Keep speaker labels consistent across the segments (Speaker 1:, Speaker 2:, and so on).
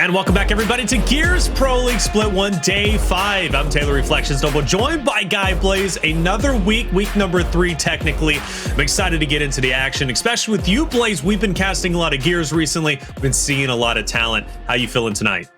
Speaker 1: And welcome back, everybody, to Gears Pro League Split 1, Day 5. I'm Taylor Reflections Noble, joined by Guy Blaze. Another week number 3, technically. I'm excited to get into the action, especially with you, Blaze. We've been casting a lot of Gears recently. We've been seeing a lot of talent. How you feeling tonight?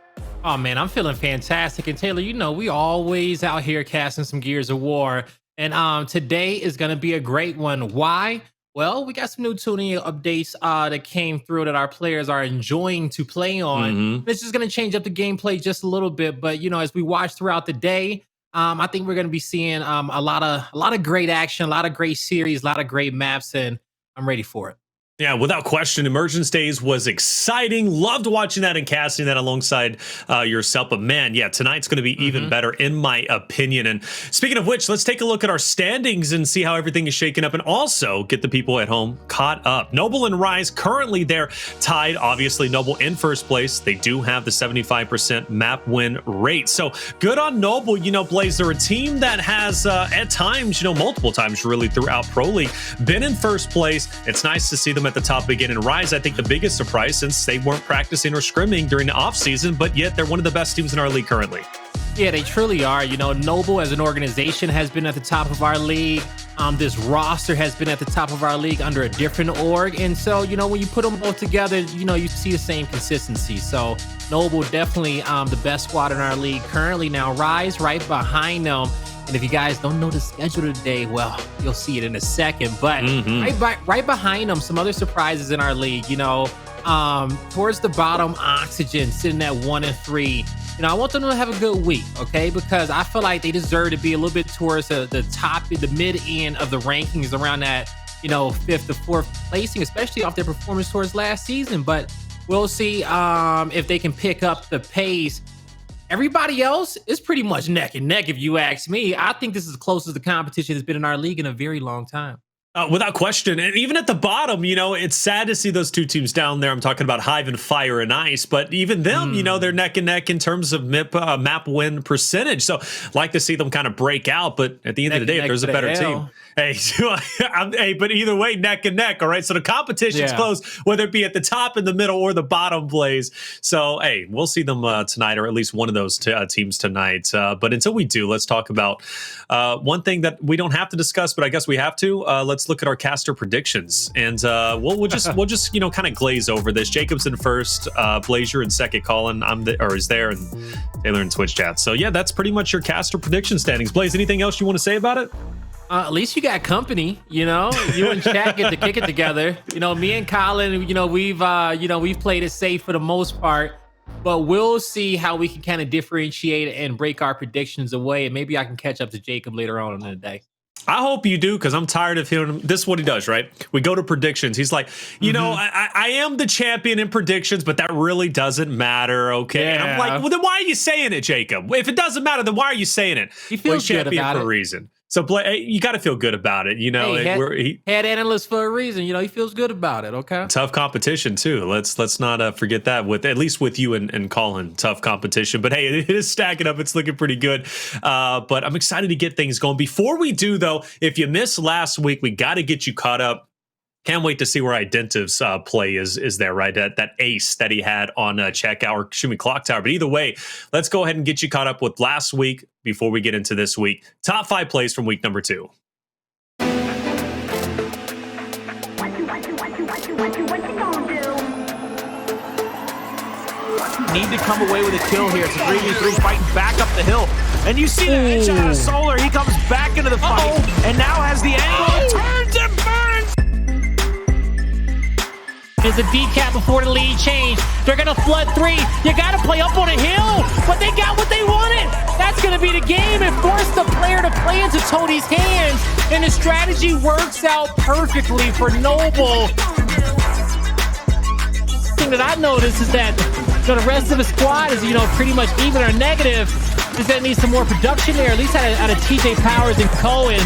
Speaker 2: Oh, man, I'm feeling fantastic. And Taylor, you know, we always out here casting some Gears of War. And today is going to be a great one. Why? Well, we got some new tuning updates that came through that our players are enjoying to play on. This is going to change up the gameplay just a little bit, but you know, as we watch throughout the day, I think we're going to be seeing a lot of great action, a lot of great series, a lot of great maps, and I'm ready for it.
Speaker 1: Yeah, without question, Emergence Days was exciting. Loved watching that and casting that alongside yourself. But man, yeah, tonight's going to be even better, in my opinion. And speaking of which, let's take a look at our standings and see how everything is shaking up, and also get the people at home caught up. Noble and Rise currently they're tied. Obviously, Noble in first place. They do have the 75% map win rate. So good on Noble. You know, Blaze, they're a team that has at times, you know, multiple times really throughout Pro League, been in first place. It's nice to see them at the top again. And Rise, I think the biggest surprise, since they weren't practicing or scrimming during the off season, but yet they're one of the best teams in our league currently.
Speaker 2: Yeah, they truly are. You know, Noble as an organization has been at the top of our league. This roster has been at the top of our league under a different org. And so, you know, when you put them both together, you know, you see the same consistency. So Noble definitely the best squad in our league currently. Now Rise right behind them. And if you guys don't know the schedule today, well, you'll see it in a second. But right behind them, some other surprises in our league. You know, towards the bottom, Oxygen sitting at 1 and 3. You know, I want them to have a good week, okay? Because I feel like they deserve to be a little bit towards the top, the mid end of the rankings, around that, you know, 5th to 4th placing, especially off their performance towards last season. But we'll see if they can pick up the pace. Everybody else is pretty much neck and neck, if you ask me. I think this is the closest the competition has been in our league in a very long time.
Speaker 1: Without question. And even at the bottom, you know, it's sad to see those two teams down there. I'm talking about Hive and Fire and Ice, but even them, you know, they're neck and neck in terms of map win percentage. So like to see them kind of break out, but at the end of the day, if there's a better team. Hey, but either way, neck and neck, all right? So the competition's close, whether it be at the top, in the middle, or the bottom, Blaze. So, hey, we'll see them tonight, or at least one of those teams tonight. But until we do, let's talk about one thing that we don't have to discuss, but I guess we have to. Let's look at our caster predictions, and we'll just you know, kind of glaze over this. Jacob's in first, Blazier in second, Colin is there, and Taylor in Twitch chat. So yeah, that's pretty much your caster prediction standings. Blaze, anything else you want to say about it?
Speaker 2: At least you got company, you know. You and Chat get to kick it together. You know, me and Colin, you know, we've played it safe for the most part, but we'll see how we can kind of differentiate and break our predictions away, and maybe I can catch up to Jacob later on in the day.
Speaker 1: I hope you do, because I'm tired of hearing him. This is what he does, right? We go to predictions. He's like, you know, I am the champion in predictions, but that really doesn't matter, okay? And I'm like, well, then why are you saying it, Jacob? If it doesn't matter, then why are you saying it?
Speaker 2: He feels good about it
Speaker 1: for a reason. So you got to feel good about it, you know.
Speaker 2: Hey, head analyst for a reason, you know. He feels good about it. Okay.
Speaker 1: Tough competition too. Let's not forget that. At least with you and Colin, tough competition. But hey, it is stacking up. It's looking pretty good. But I'm excited to get things going. Before we do, though, if you missed last week, we got to get you caught up. Can't wait to see where Identive's play is there, right? That ace that he had on Clock Tower. But either way, let's go ahead and get you caught up with last week before we get into this week. Top 5 plays from week number 2.
Speaker 3: Need to come away with a kill here. It's a 3v3 fighting back up the hill. And you see the headshot out of Solar. He comes back into the fight and now has the angle. Turns and burns.
Speaker 2: There's a decap before the lead change. They're going to flood 3. You got to play up on a hill, but they got what they wanted. That's going to be the game and force the player to play into Toadie's hands. And the strategy works out perfectly for Noble. The thing that I noticed is that the rest of the squad is, you know, pretty much even or negative. Is that needs some more production there, at least out of TJ Powers and Cohen.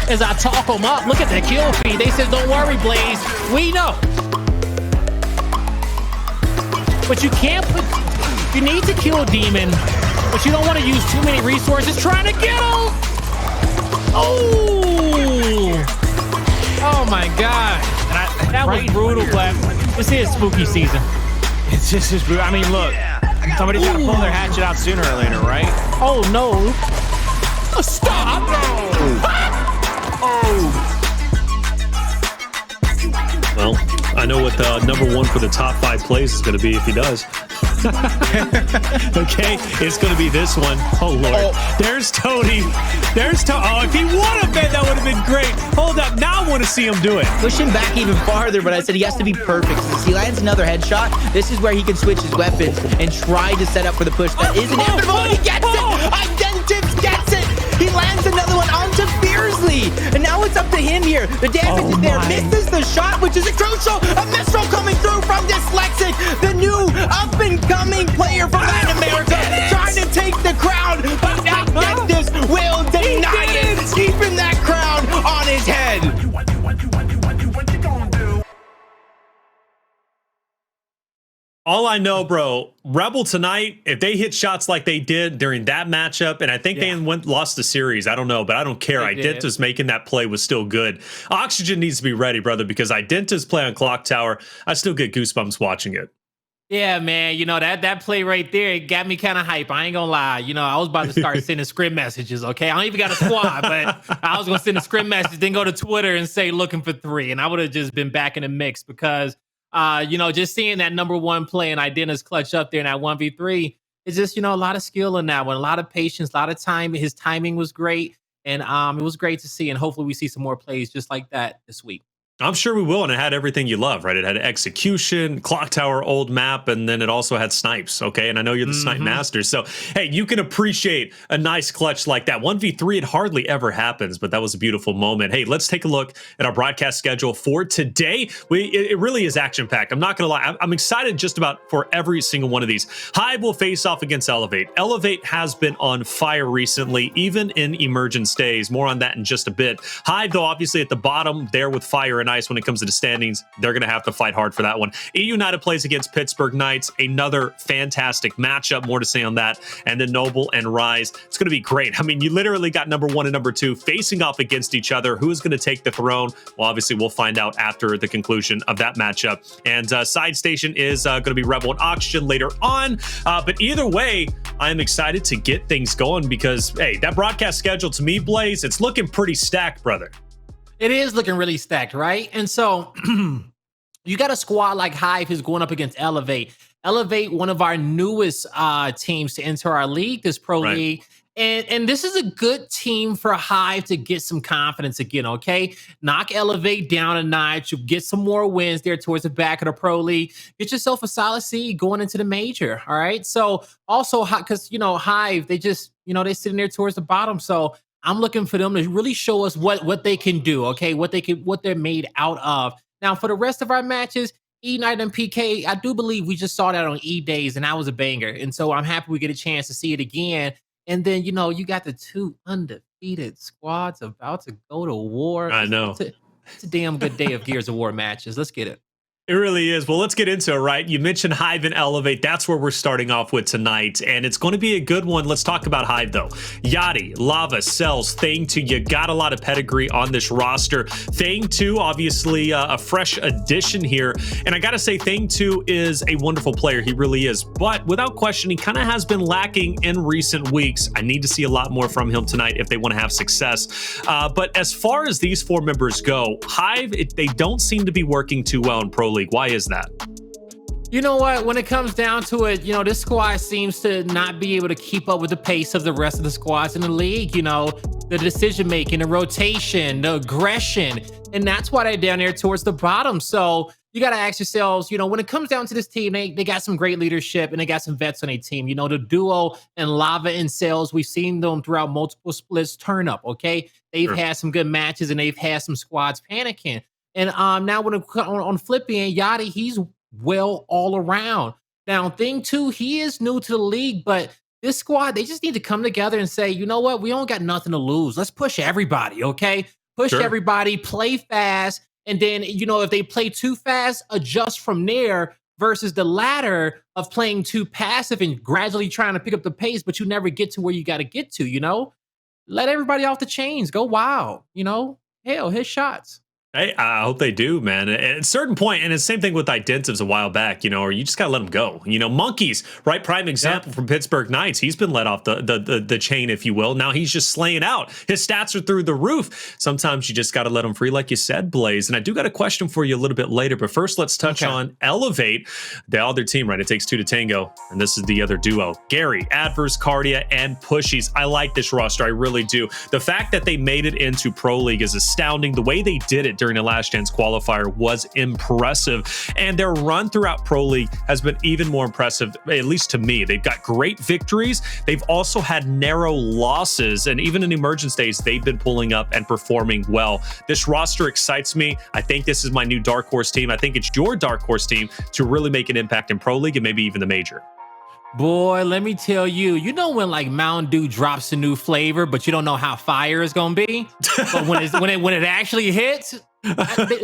Speaker 2: As I talk them up, look at that kill feed. They said, don't worry, Blaze. We know. But you can't you need to kill a demon, but you don't want to use too many resources trying to get him. Oh my God. That was brutal, but this is spooky season.
Speaker 3: It's just, I mean, look, somebody's got to pull their hatchet out sooner or later, right?
Speaker 2: Oh no! Oh, stop!
Speaker 1: Well, I know what the number one for the top 5 plays is going to be if he does. Okay, it's going to be this one. Oh, Lord. There's Tony. There's Tony. Oh, if he would have been, that would have been great. Hold up. Now I want to see him do it.
Speaker 4: Push him back even farther, but I said he has to be perfect. Since he lands another headshot, this is where he can switch his weapons and try to set up for the push. That is inevitable. He gets it. Identiv gets it. He lands another one onto Fiercely. And now it's up to him here. The damage is there. Misses the shot, which is crucial. A missile coming through from Dyslexic. The new up-and-coming player from Latin America. Trying to take the crown, but Addvers will deny it. Keeping that crown on his head.
Speaker 1: All I know, bro, Rebel tonight, if they hit shots like they did during that matchup, and I think they lost the series, I don't know, but I don't care. Identa's making that play was still good. Oxygen needs to be ready, brother, because Identa's play on Clock Tower, I still get goosebumps watching it.
Speaker 2: Yeah, man, you know, that play right there, it got me kind of hype. I ain't gonna lie. You know, I was about to start sending script messages, okay? I don't even got a squad, but I was gonna send a script message, then go to Twitter and say looking for 3. And I would have just been back in the mix because, you know, just seeing that number 1 play and Identa's clutch up there in that 1v3, it's just, you know, a lot of skill in that one, a lot of patience, a lot of time. His timing was great. And it was great to see. And hopefully we see some more plays just like that this week.
Speaker 1: I'm sure we will, and it had everything you love, right? It had execution, Clock Tower, old map, and then it also had snipes, okay? And I know you're the snipe master, so hey, you can appreciate a nice clutch like that. 1v3, it hardly ever happens, but that was a beautiful moment. Hey, let's take a look at our broadcast schedule for today. It really is action-packed. I'm not gonna lie, I'm excited just about for every single one of these. Hive will face off against Elevate. Elevate has been on fire recently, even in emergence days. More on that in just a bit. Hive, though, obviously at the bottom there with Fire and Ice when it comes to the standings. They're going to have to fight hard for that one. E United plays against Pittsburgh Knights. Another fantastic matchup. More to say on that. And then Noble and Rise. It's going to be great. I mean, you literally got number 1 and number 2 facing off against each other. Who is going to take the throne? Well, obviously, we'll find out after the conclusion of that matchup. And Side Station is going to be Rebel and Oxygen later on. But either way, I'm excited to get things going because, hey, that broadcast schedule to me, Blaze, it's looking pretty stacked, brother.
Speaker 2: It is looking really stacked, right? And so you got a squad like Hive who's going up against Elevate. Elevate, one of our newest teams to enter our league, this pro league. And this is a good team for Hive to get some confidence again, okay? Knock Elevate down a notch. You get some more wins there towards the back of the pro league. Get yourself a solid seed going into the major, all right? So also, because, you know, Hive, they just, you know, they're sitting there towards the bottom. So I'm looking for them to really show us what they can do, okay? What they're made out of. Now, for the rest of our matches, E Night and PK, I do believe we just saw that on E Days, and that was a banger. And so I'm happy we get a chance to see it again. And then, you know, you got the 2 undefeated squads about to go to war.
Speaker 1: I know.
Speaker 2: It's a damn good day of Gears of War matches. Let's get it.
Speaker 1: It really is. Well, let's get into it, right? You mentioned Hive and Elevate. That's where we're starting off with tonight, and it's going to be a good one. Let's talk about Hive, though. Yachty, Lava, Cellz, Thing 2. You got a lot of pedigree on this roster. Thing 2, obviously a fresh addition here, and I got to say, Thing 2 is a wonderful player. He really is, but without question, he kind of has been lacking in recent weeks. I need to see a lot more from him tonight if they want to have success. But as far as these 4 members go, Hive, they don't seem to be working too well in Pro League. Why is that?
Speaker 2: You know what? When it comes down to it, you know, this squad seems to not be able to keep up with the pace of the rest of the squads in the league. You know, the decision making, the rotation, the aggression, and that's why they're down there towards the bottom. So you got to ask yourselves, you know, when it comes down to this team, they got some great leadership and they got some vets on their team. You know, the duo and Lava and Cellz, we've seen them throughout multiple splits turn up. Okay, they've had some good matches and they've had some squads panicking. And now when on flipping, Yachty, he's well all around. Now, Thing 2, he is new to the league, but this squad, they just need to come together and say, you know what? We don't got nothing to lose. Let's push everybody, okay? Push everybody, play fast. And then, you know, if they play too fast, adjust from there versus the latter of playing too passive and gradually trying to pick up the pace, but you never get to where you got to get to, you know? Let everybody off the chains. Go wild, you know? Hell, hit shots.
Speaker 1: Hey, I hope they do, man. At a certain point, and it's the same thing with Identives a while back, or you just gotta let them go. Monkeys, right? Prime example from Pittsburgh Knights. He's been let off the chain, if you will. Now he's just slaying out. His stats are through the roof. Sometimes you just gotta let them free, like you said, Blaze. And I do got a question for you a little bit later, but first let's touch on Elevate, the other team, right? It takes two to tango, and this is the other duo: Gary, Addvers, Kardia, and Pushyz. I like this roster, I really do. The fact that they made it into Pro League is astounding. The way they did it during the Last Chance qualifier was impressive, and their run throughout Pro League has been even more impressive, at least to me. They've got great victories. They've also had narrow losses, and even in emergence days, they've been pulling up and performing well. This roster excites me. I think this is my new dark horse team. I think it's your dark horse team to really make an impact in Pro League and maybe even the major.
Speaker 2: Boy, let me tell you, when like Mountain Dew drops a new flavor, but you don't know how fire is gonna be. But when it actually hits,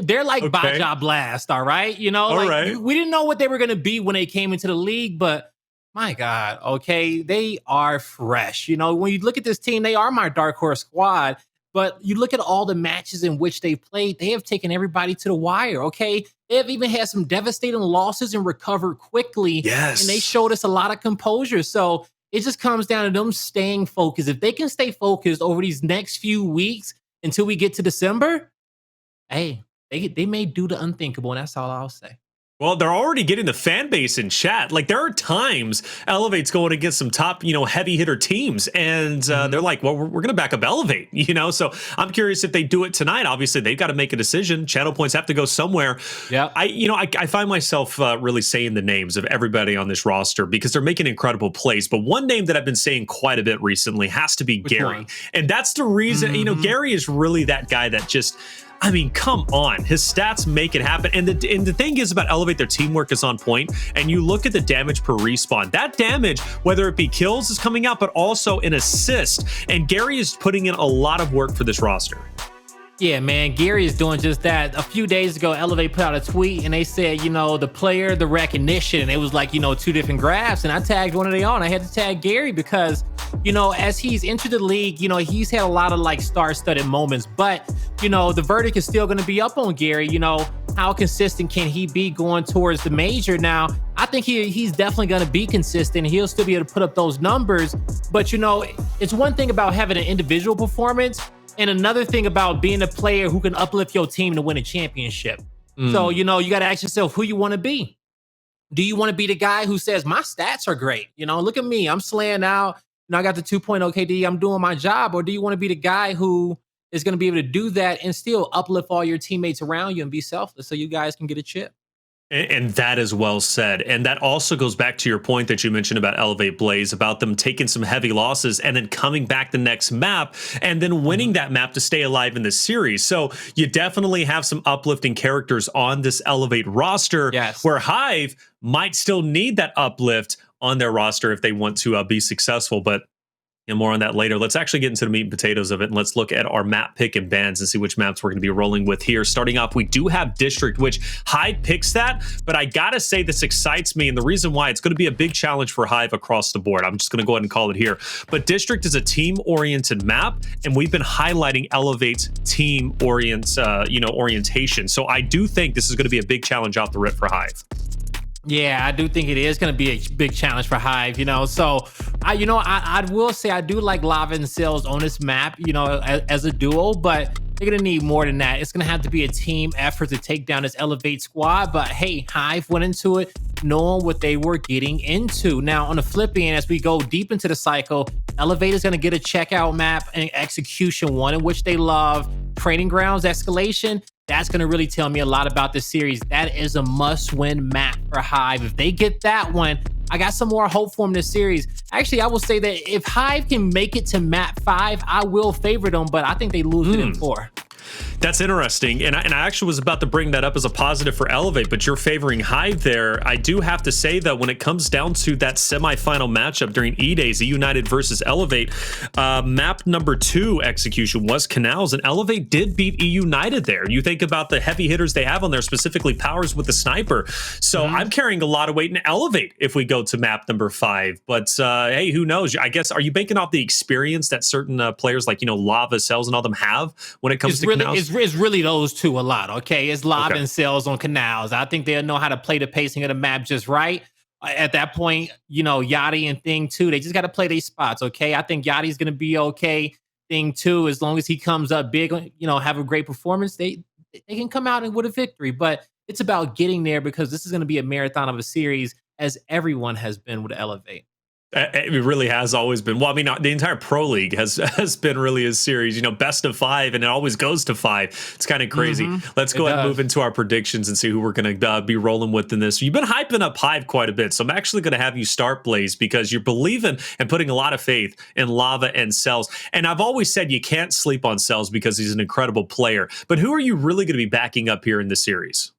Speaker 2: they're like Baja Blast, all right? We didn't know what they were gonna be when they came into the league, but my God, okay, they are fresh. When you look at this team, they are my dark horse squad. But you look at all the matches in which they've played, they have taken everybody to the wire, okay? They have even had some devastating losses and recovered quickly.
Speaker 1: Yes.
Speaker 2: And they showed us a lot of composure. So it just comes down to them staying focused. If they can stay focused over these next few weeks until we get to December, hey, they may do the unthinkable, and that's all I'll say.
Speaker 1: Well, they're already getting the fan base in chat. Like, there are times Elevate's going against some top, heavy hitter teams, and they're like, well, we're going to back up Elevate, So I'm curious if they do it tonight. Obviously, they've got to make a decision. Channel points have to go somewhere.
Speaker 2: Yeah.
Speaker 1: I find myself really saying the names of everybody on this roster because they're making incredible plays. But one name that I've been saying quite a bit recently has to be Gary.
Speaker 2: One?
Speaker 1: And that's the reason, Gary is really that guy that just, come on. His stats make it happen. And the thing is about Elevate, their teamwork is on point. And you look at the damage per respawn. That damage, whether it be kills, is coming out, but also an assist. And Gary is putting in a lot of work for this roster.
Speaker 2: Yeah, man, Gary is doing just that. A few days ago, Elevate put out a tweet and they said, the player, the recognition. And it was like, two different graphs. And I tagged one of their own. I had to tag Gary because, as he's entered the league, he's had a lot of like star-studded moments. But, the verdict is still going to be up on Gary. How consistent can he be going towards the major? Now, I think he's definitely going to be consistent. He'll still be able to put up those numbers. But, it's one thing about having an individual performance, and another thing about being a player who can uplift your team to win a championship. So, you got to ask yourself who you want to be. Do you want to be the guy who says, my stats are great? Look at me. I'm slaying out. I got the 2.0 KD. I'm doing my job. Or do you want to be the guy who is going to be able to do that and still uplift all your teammates around you and be selfless so you guys can get a chip?
Speaker 1: And that is well said. And that also goes back to your point that you mentioned about Elevate, Blaze, about them taking some heavy losses and then coming back the next map and then winning that map to stay alive in the series. So you definitely have some uplifting characters on this Elevate roster, where Hive might still need that uplift on their roster if they want to be successful. But more on that later. Let's actually get into the meat and potatoes of it, and let's look at our map pick and bans and see which maps we're going to be rolling with here. Starting off, we do have District, which Hive picks that, but I gotta say this excites me, and the reason why, it's going to be a big challenge for Hive across the board. I'm just going to go ahead and call it here. But District is a team-oriented map, and we've been highlighting Elevate's orientation. So I do think this is going to be a big challenge out the rip for Hive.
Speaker 2: Yeah, I do think it is going to be a big challenge for Hive, So, I will say I do like Lava and Cellz on this map, as a duo, but they're going to need more than that. It's going to have to be a team effort to take down this Elevate squad. But hey, Hive went into it knowing what they were getting into. Now, on the flip end, as we go deep into the cycle, Elevate is going to get a checkout map and execution one in which they love. Training Grounds, Escalation. That's going to really tell me a lot about this series. That is a must-win map for Hive. If they get that one, I got some more hope for them this series. Actually, I will say that if Hive can make it to map 5, I will favor them, but I think they lose it in 4.
Speaker 1: That's interesting, and I actually was about to bring that up as a positive for Elevate, but you're favoring Hive there. I do have to say that when it comes down to that semifinal matchup during E-Days, E United versus Elevate, map number 2 execution was Canals, and Elevate did beat E United there. You think about the heavy hitters they have on there, specifically Powers with the sniper. So I'm carrying a lot of weight in Elevate if we go to map number 5. But hey, who knows? I guess, are you banking off the experience that certain players like, Lava, Cellz, and all them have when it comes to
Speaker 2: it's really those two a lot. Okay, it's Lob
Speaker 1: Okay.
Speaker 2: and Cellz on Canals. I think they'll know how to play the pacing of the map just right. At that point, Yachty and Thing 2, they just got to play these spots. Okay, I think Yachty's going to be okay. Thing 2, as long as he comes up big, have a great performance, they can come out and with a victory. But it's about getting there, because this is going to be a marathon of a series, as everyone has been with Elevate.
Speaker 1: It really has always been. Well, I mean, the entire Pro League has been really a series, best of 5, and it always goes to 5. It's kind of crazy. Let's go ahead and move into our predictions and see who we're going to be rolling with in this. You've been hyping up Hive quite a bit, so I'm actually going to have you start, Blaze, because you're believing and putting a lot of faith in Lava and Cellz. And I've always said you can't sleep on Cellz because he's an incredible player. But who are you really going to be backing up here in this series?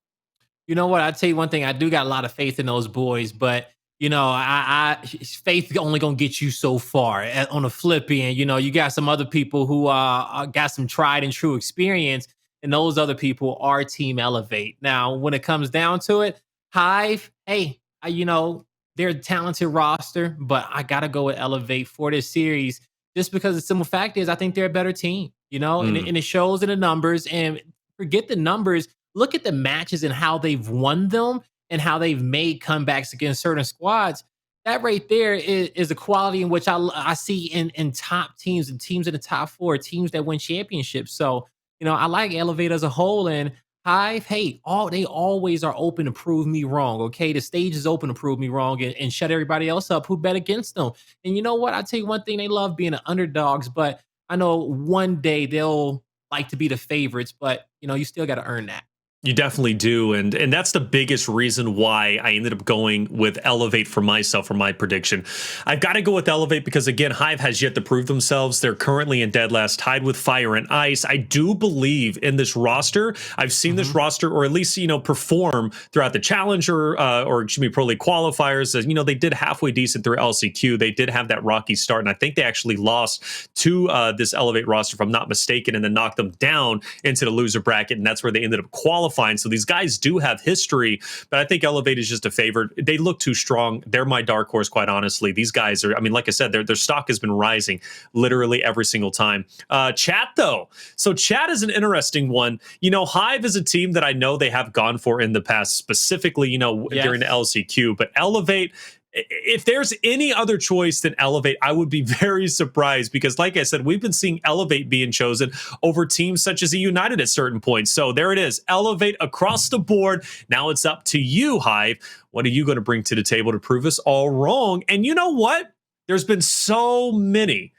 Speaker 2: You know what? I'll tell you one thing. I do got a lot of faith in those boys, but I faith only gonna get you so far. On a flip end, you got some other people who got some tried and true experience, and those other people are Team Elevate. Now, when it comes down to it, Hive, hey, they're a talented roster, but I gotta go with Elevate for this series, just because the simple fact is I think they're a better team. And it shows in the numbers. And forget the numbers. Look at the matches and how they've won them, and how they've made comebacks against certain squads. That right there is a quality in which I see in top teams, and teams in the top 4, teams that win championships. So, I like Elevate as a whole. And Hive, hey, they always are open to prove me wrong, okay? The stage is open to prove me wrong and shut everybody else up who bet against them. And you know what? I'll tell you one thing, they love being the underdogs, but I know one day they'll like to be the favorites, but, you still got to earn that.
Speaker 1: You definitely do, and that's the biggest reason why I ended up going with Elevate for myself for my prediction. I've got to go with Elevate because, again, Hive has yet to prove themselves. They're currently in dead last, tied with Fire and Ice. I do believe in this roster. I've seen this roster, or at least perform throughout the Challenger or excuse me, Pro League qualifiers. As they did halfway decent through LCQ. They did have that rocky start, and I think they actually lost to this Elevate roster, if I'm not mistaken, and then knocked them down into the loser bracket, and that's where they ended up qualifying. So these guys do have history, but I think Elevate is just a favorite. They look too strong. They're my dark horse, quite honestly. These guys are, like I said, their stock has been rising literally every single time. Chat, though. So Chat is an interesting one. Hive is a team that I know they have gone for in the past, specifically, during the LCQ, but Elevate, if there's any other choice than Elevate, I would be very surprised, because like I said, we've been seeing Elevate being chosen over teams such as United at certain points. So there it is, Elevate across the board. Now it's up to you, Hive. What are you going to bring to the table to prove us all wrong? And you know what? There's been so many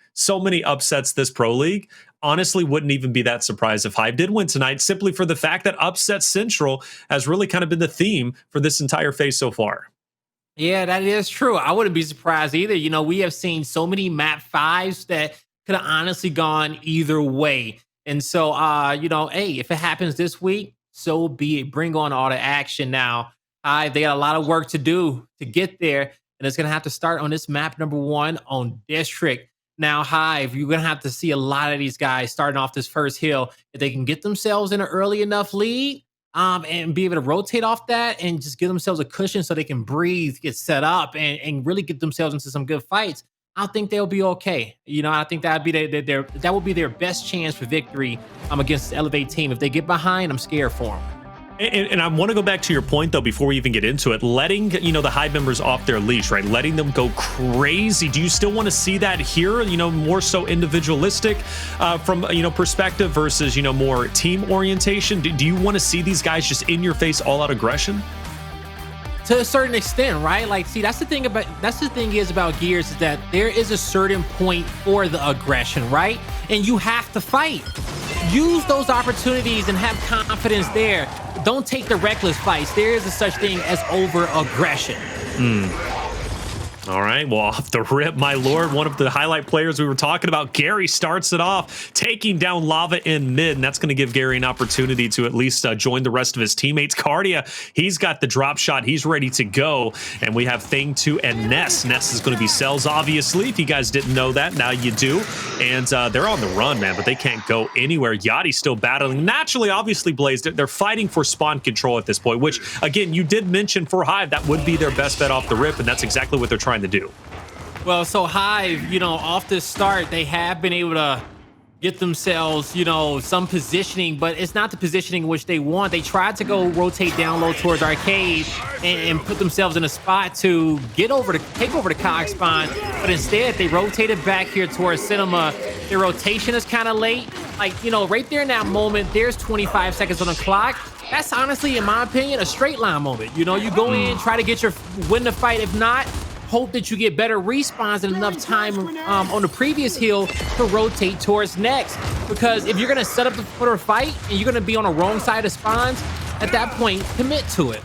Speaker 1: upsets this Pro League. Honestly, wouldn't even be that surprised if Hive did win tonight, simply for the fact that Upset Central has really kind of been the theme for this entire phase so far.
Speaker 2: Yeah, that is true. I wouldn't be surprised either. We have seen so many map 5s that could have honestly gone either way. And so, hey, if it happens this week, so be it. Bring on all the action now. They got a lot of work to do to get there, and it's going to have to start on this map number 1 on District. Now, Hive, you're going to have to see a lot of these guys starting off this first hill. If they can get themselves in an early enough lead, and be able to rotate off that and just give themselves a cushion so they can breathe, get set up, and really get themselves into some good fights, I think they'll be okay. I think that'd be that would be their best chance for victory against the Elevate team. If they get behind, I'm scared for them.
Speaker 1: And I want to go back to your point, though, before we even get into it, letting, the Hive members off their leash, right? Letting them go crazy. Do you still want to see that here, more so individualistic from, perspective versus, more team orientation? Do you want to see these guys just in your face, all out aggression?
Speaker 2: To a certain extent, right? Like, see, that's the thing about Gears, is that there is a certain point for the aggression, right? And you have to fight. Use those opportunities and have confidence there. Don't take the reckless fights. There is a such thing as over-aggression.
Speaker 1: All right, well, off the rip, my lord, one of the highlight players we were talking about, Gary, starts it off, taking down Lava in mid, and that's going to give Gary an opportunity to at least join the rest of his teammates. Kardia, he's got the drop shot. He's ready to go, and we have Thing 2 and Ness. Ness is going to be Cellz, obviously. If you guys didn't know that, now you do. And they're on the run, man, but they can't go anywhere. Yachty's still battling. Naturally, obviously, Blaze, they're fighting for spawn control at this point, which, again, you did mention for Hive, that would be their best bet off the rip, and that's exactly what they're trying to do.
Speaker 2: Well, so Hive, off this start, they have been able to get themselves, you know, some positioning, but it's not the positioning in which they want. They tried to go rotate down low towards Arcade and put themselves in a spot to take over the cog spawn, but instead they rotated back here towards Cinema. Their rotation is kind of late. Like, you know, right there in that moment, there's 25 seconds on the clock. That's honestly, in my opinion, a straight line moment. You know, you go in, try to win the fight. If not, hope that you get better respawns and enough time on the previous hill to rotate towards next. Because if you're gonna set up for a fight and you're gonna be on the wrong side of spawns, at that point, commit to it.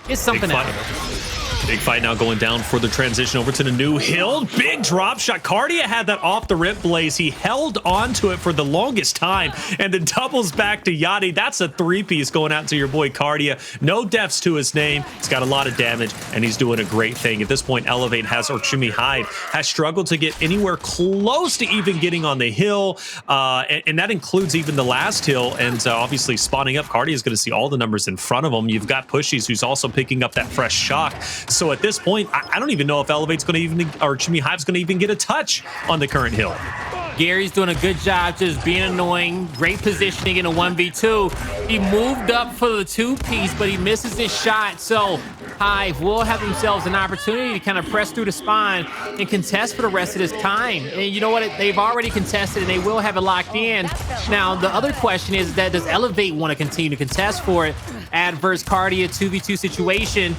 Speaker 2: It's something else.
Speaker 1: Big fight now going down for the transition over to the new hill. Big drop shot. Kardia had that off the rip, Blaze. He held on to it for the longest time and then doubles back to Yachty. That's a three-piece going out to your boy Kardia. No deaths to his name. He's got a lot of damage and he's doing a great thing. At this point, Elevate Hive has struggled to get anywhere close to even getting on the hill. And that includes even the last hill. And obviously spawning up, Kardia is going to see all the numbers in front of him. You've got Pushyz, who's also picking up that fresh shock. So at this point, I don't even know if Elevate's going to even, or Hive's going to even get a touch on the current hill.
Speaker 2: Gary's doing a good job just being annoying. Great positioning in a 1v2. He moved up for the two-piece, but he misses his shot. So Hive will have themselves an opportunity to kind of press through the spawn and contest for the rest of this time. And you know what? They've already contested and they will have it locked in. Now, the other question is that does Elevate want to continue to contest for it? Addvers Kardia 2v2 situation.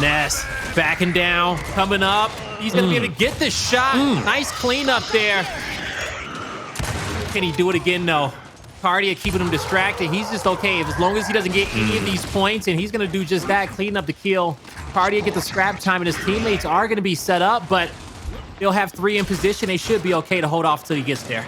Speaker 2: Ness backing down, coming up. He's gonna be able to get the shot. Nice cleanup there. Can he do it again? No. Kardia keeping him distracted. He's just okay. As long as he doesn't get any of these points, and he's gonna do just that, clean up the kill. Kardia get the scrap time, and his teammates are gonna be set up, but they'll have 3 in position. They should be okay to hold off till he gets there.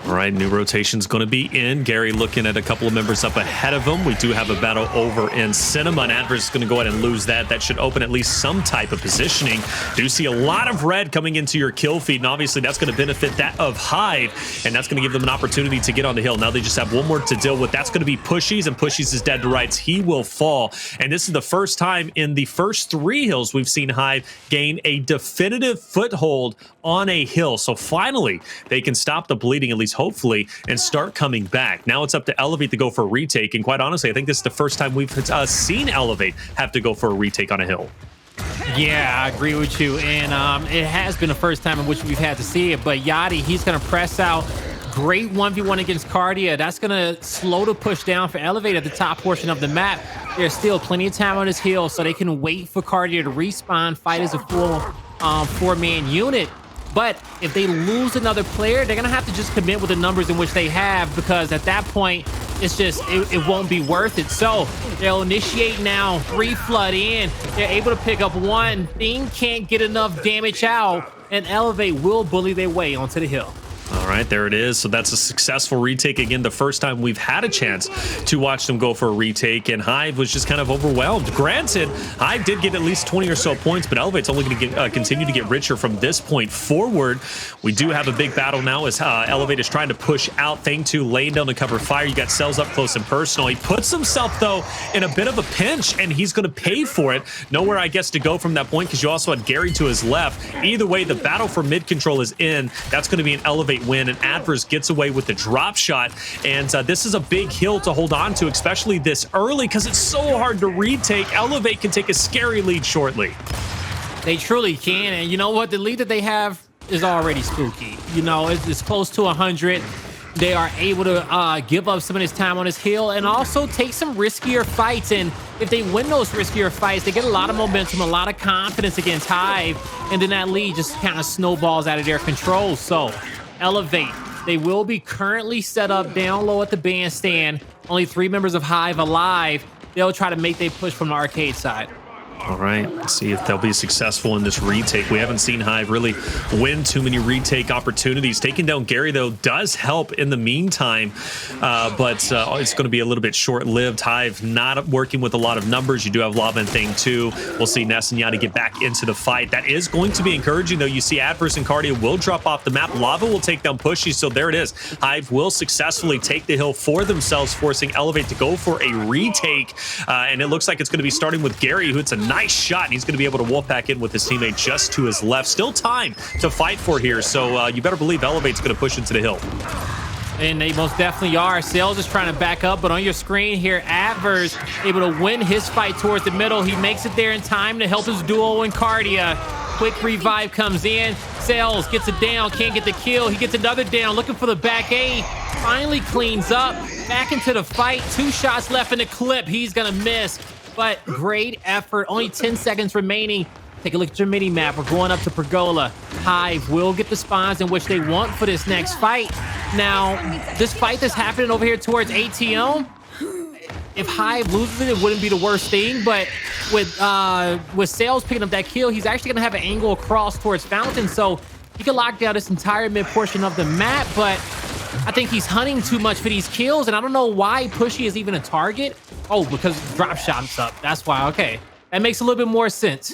Speaker 1: All right, new rotation's going to be in. Gary looking at a couple of members up ahead of him. We do have a battle over in Cinema, and Addvers is going to go ahead and lose that. That should open at least some type of positioning. Do see a lot of red coming into your kill feed, and obviously that's going to benefit that of Hive, and that's going to give them an opportunity to get on the hill. Now they just have one more to deal with. That's going to be Pushyz, and Pushyz is dead to rights. He will fall, and this is the first time in the first 3 hills we've seen Hive gain a definitive foothold on a hill. So finally, they can stop the bleeding, at least hopefully, and start coming back. Now it's up to Elevate to go for a retake, and quite honestly, I think this is the first time we've seen Elevate have to go for a retake on a hill.
Speaker 2: Yeah, I agree with you, and it has been the first time in which we've had to see it, but Yachty, he's going to press out. Great 1v1 against Kardia. That's going to slow the push down for Elevate at the top portion of the map. There's still plenty of time on his hill, so they can wait for Kardia to respawn, fight as a full 4-man unit. But if they lose another player, they're going to have to just commit with the numbers in which they have, because at that point, it's just, it won't be worth it. So they'll initiate now, 3 flood in. They're able to pick up 1. Thing can't get enough damage out, and Elevate will bully their way onto the hill.
Speaker 1: All right, there it is. So that's a successful retake. Again, the first time we've had a chance to watch them go for a retake, and Hive was just kind of overwhelmed. Granted, Hive did get at least 20 or so points, but Elevate's only going to continue to get richer from this point forward. We do have a big battle now as Elevate is trying to push out. Thing 2 laying down to cover fire. You got Cellz up close and personal. He puts himself, though, in a bit of a pinch, and he's going to pay for it. Nowhere, I guess, to go from that point, because you also had Gary to his left. Either way, the battle for mid control is in. That's going to be an Elevate win, and Addvers gets away with the drop shot, and this is a big hill to hold on to, especially this early, because it's so hard to retake. Elevate can take a scary lead shortly.
Speaker 2: They truly can, and you know what? The lead that they have is already spooky. You know, it's close to 100. They are able to give up some of his time on his hill and also take some riskier fights. And if they win those riskier fights, they get a lot of momentum, a lot of confidence against Hive. And then that lead just kind of snowballs out of their control. So Elevate, they will be currently set up down low at the bandstand. Only 3 members of Hive alive. They'll try to make their push from the arcade side.
Speaker 1: All right, let's see if they'll be successful in this retake. We haven't seen Hive really win too many retake opportunities. Taking down Gary, though, does help in the meantime, but it's going to be a little bit short-lived. Hive not working with a lot of numbers. You do have Lava and Thing, too. We'll see Ness and Yachty get back into the fight. That is going to be encouraging, though. You see Addvers and Kardia will drop off the map. Lava will take down Pushyz, so there it is. Hive will successfully take the hill for themselves, forcing Elevate to go for a retake, and it looks like it's going to be starting with Gary, who hits a nice shot. And he's going to be able to wolf back in with his teammate just to his left. Still time to fight for here. So you better believe Elevate's going to push into the hill.
Speaker 2: And they most definitely are. Cellz is trying to back up, but on your screen here, Addvers able to win his fight towards the middle. He makes it there in time to help his duo in Kardia. Quick revive comes in. Cellz gets it down, can't get the kill. He gets another down, looking for the back A. Finally cleans up, back into the fight. 2 shots left in the clip. He's gonna miss, but great effort. Only 10 seconds remaining. Take a look at your mini map. We're going up to Pergola. Hive will get the spawns in which they want for this next fight. Now, this fight that's happening over here towards ATM, if Hive loses it, it wouldn't be the worst thing. But with Cellz picking up that kill, he's actually going to have an angle across towards Fountain. So he can lock down this entire mid portion of the map. But I think he's hunting too much for these kills. And I don't know why Pushy is even a target. Oh, because drop shot's up. That's why. Okay. That makes a little bit more sense.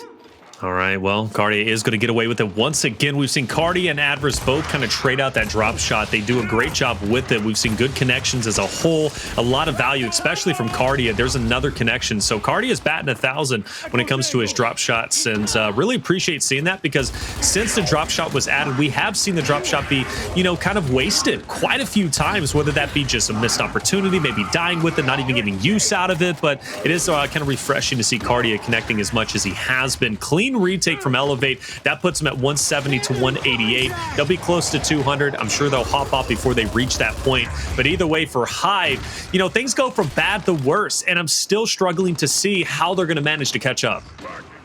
Speaker 1: All right, well, Kardia is going to get away with it once again. We've seen Kardia and Addvers both kind of trade out that drop shot. They do a great job with it. We've seen good connections as a whole, a lot of value, especially from Kardia. There's another connection. So Kardia is batting 1,000 when it comes to his drop shots, and really appreciate seeing that because since the drop shot was added, we have seen the drop shot be, you know, kind of wasted quite a few times, whether that be just a missed opportunity, maybe dying with it, not even getting use out of it. But it is kind of refreshing to see Kardia connecting as much as he has been. Clean retake from Elevate. That puts them at 170 to 188. They'll be close to 200. I'm sure they'll hop off before they reach that point. But either way, for Hive, you know, things go from bad to worse, and I'm still struggling to see how they're going to manage to catch up.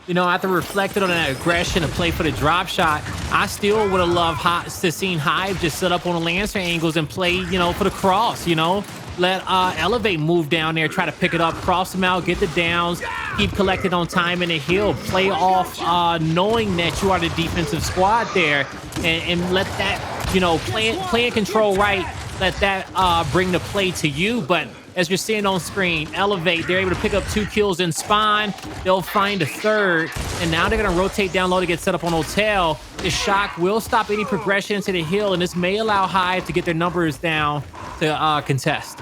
Speaker 2: You know, after reflecting on that aggression and play for the drop shot, I still would have loved to seen Hive just set up on the Lancer angles and play, you know, for the cross, you know. Let Elevate move down there, try to pick it up, cross them out, get the downs, keep collecting on time in the hill, play off knowing that you are the defensive squad there, and let that, you know, play and control right, let that bring the play to you. But as you're seeing on screen, Elevate, they're able to pick up 2 kills in spawn. They'll find a third, and now they're going to rotate down low to get set up on Hotel. The shock will stop any progression into the hill, and this may allow Hive to get their numbers down to contest.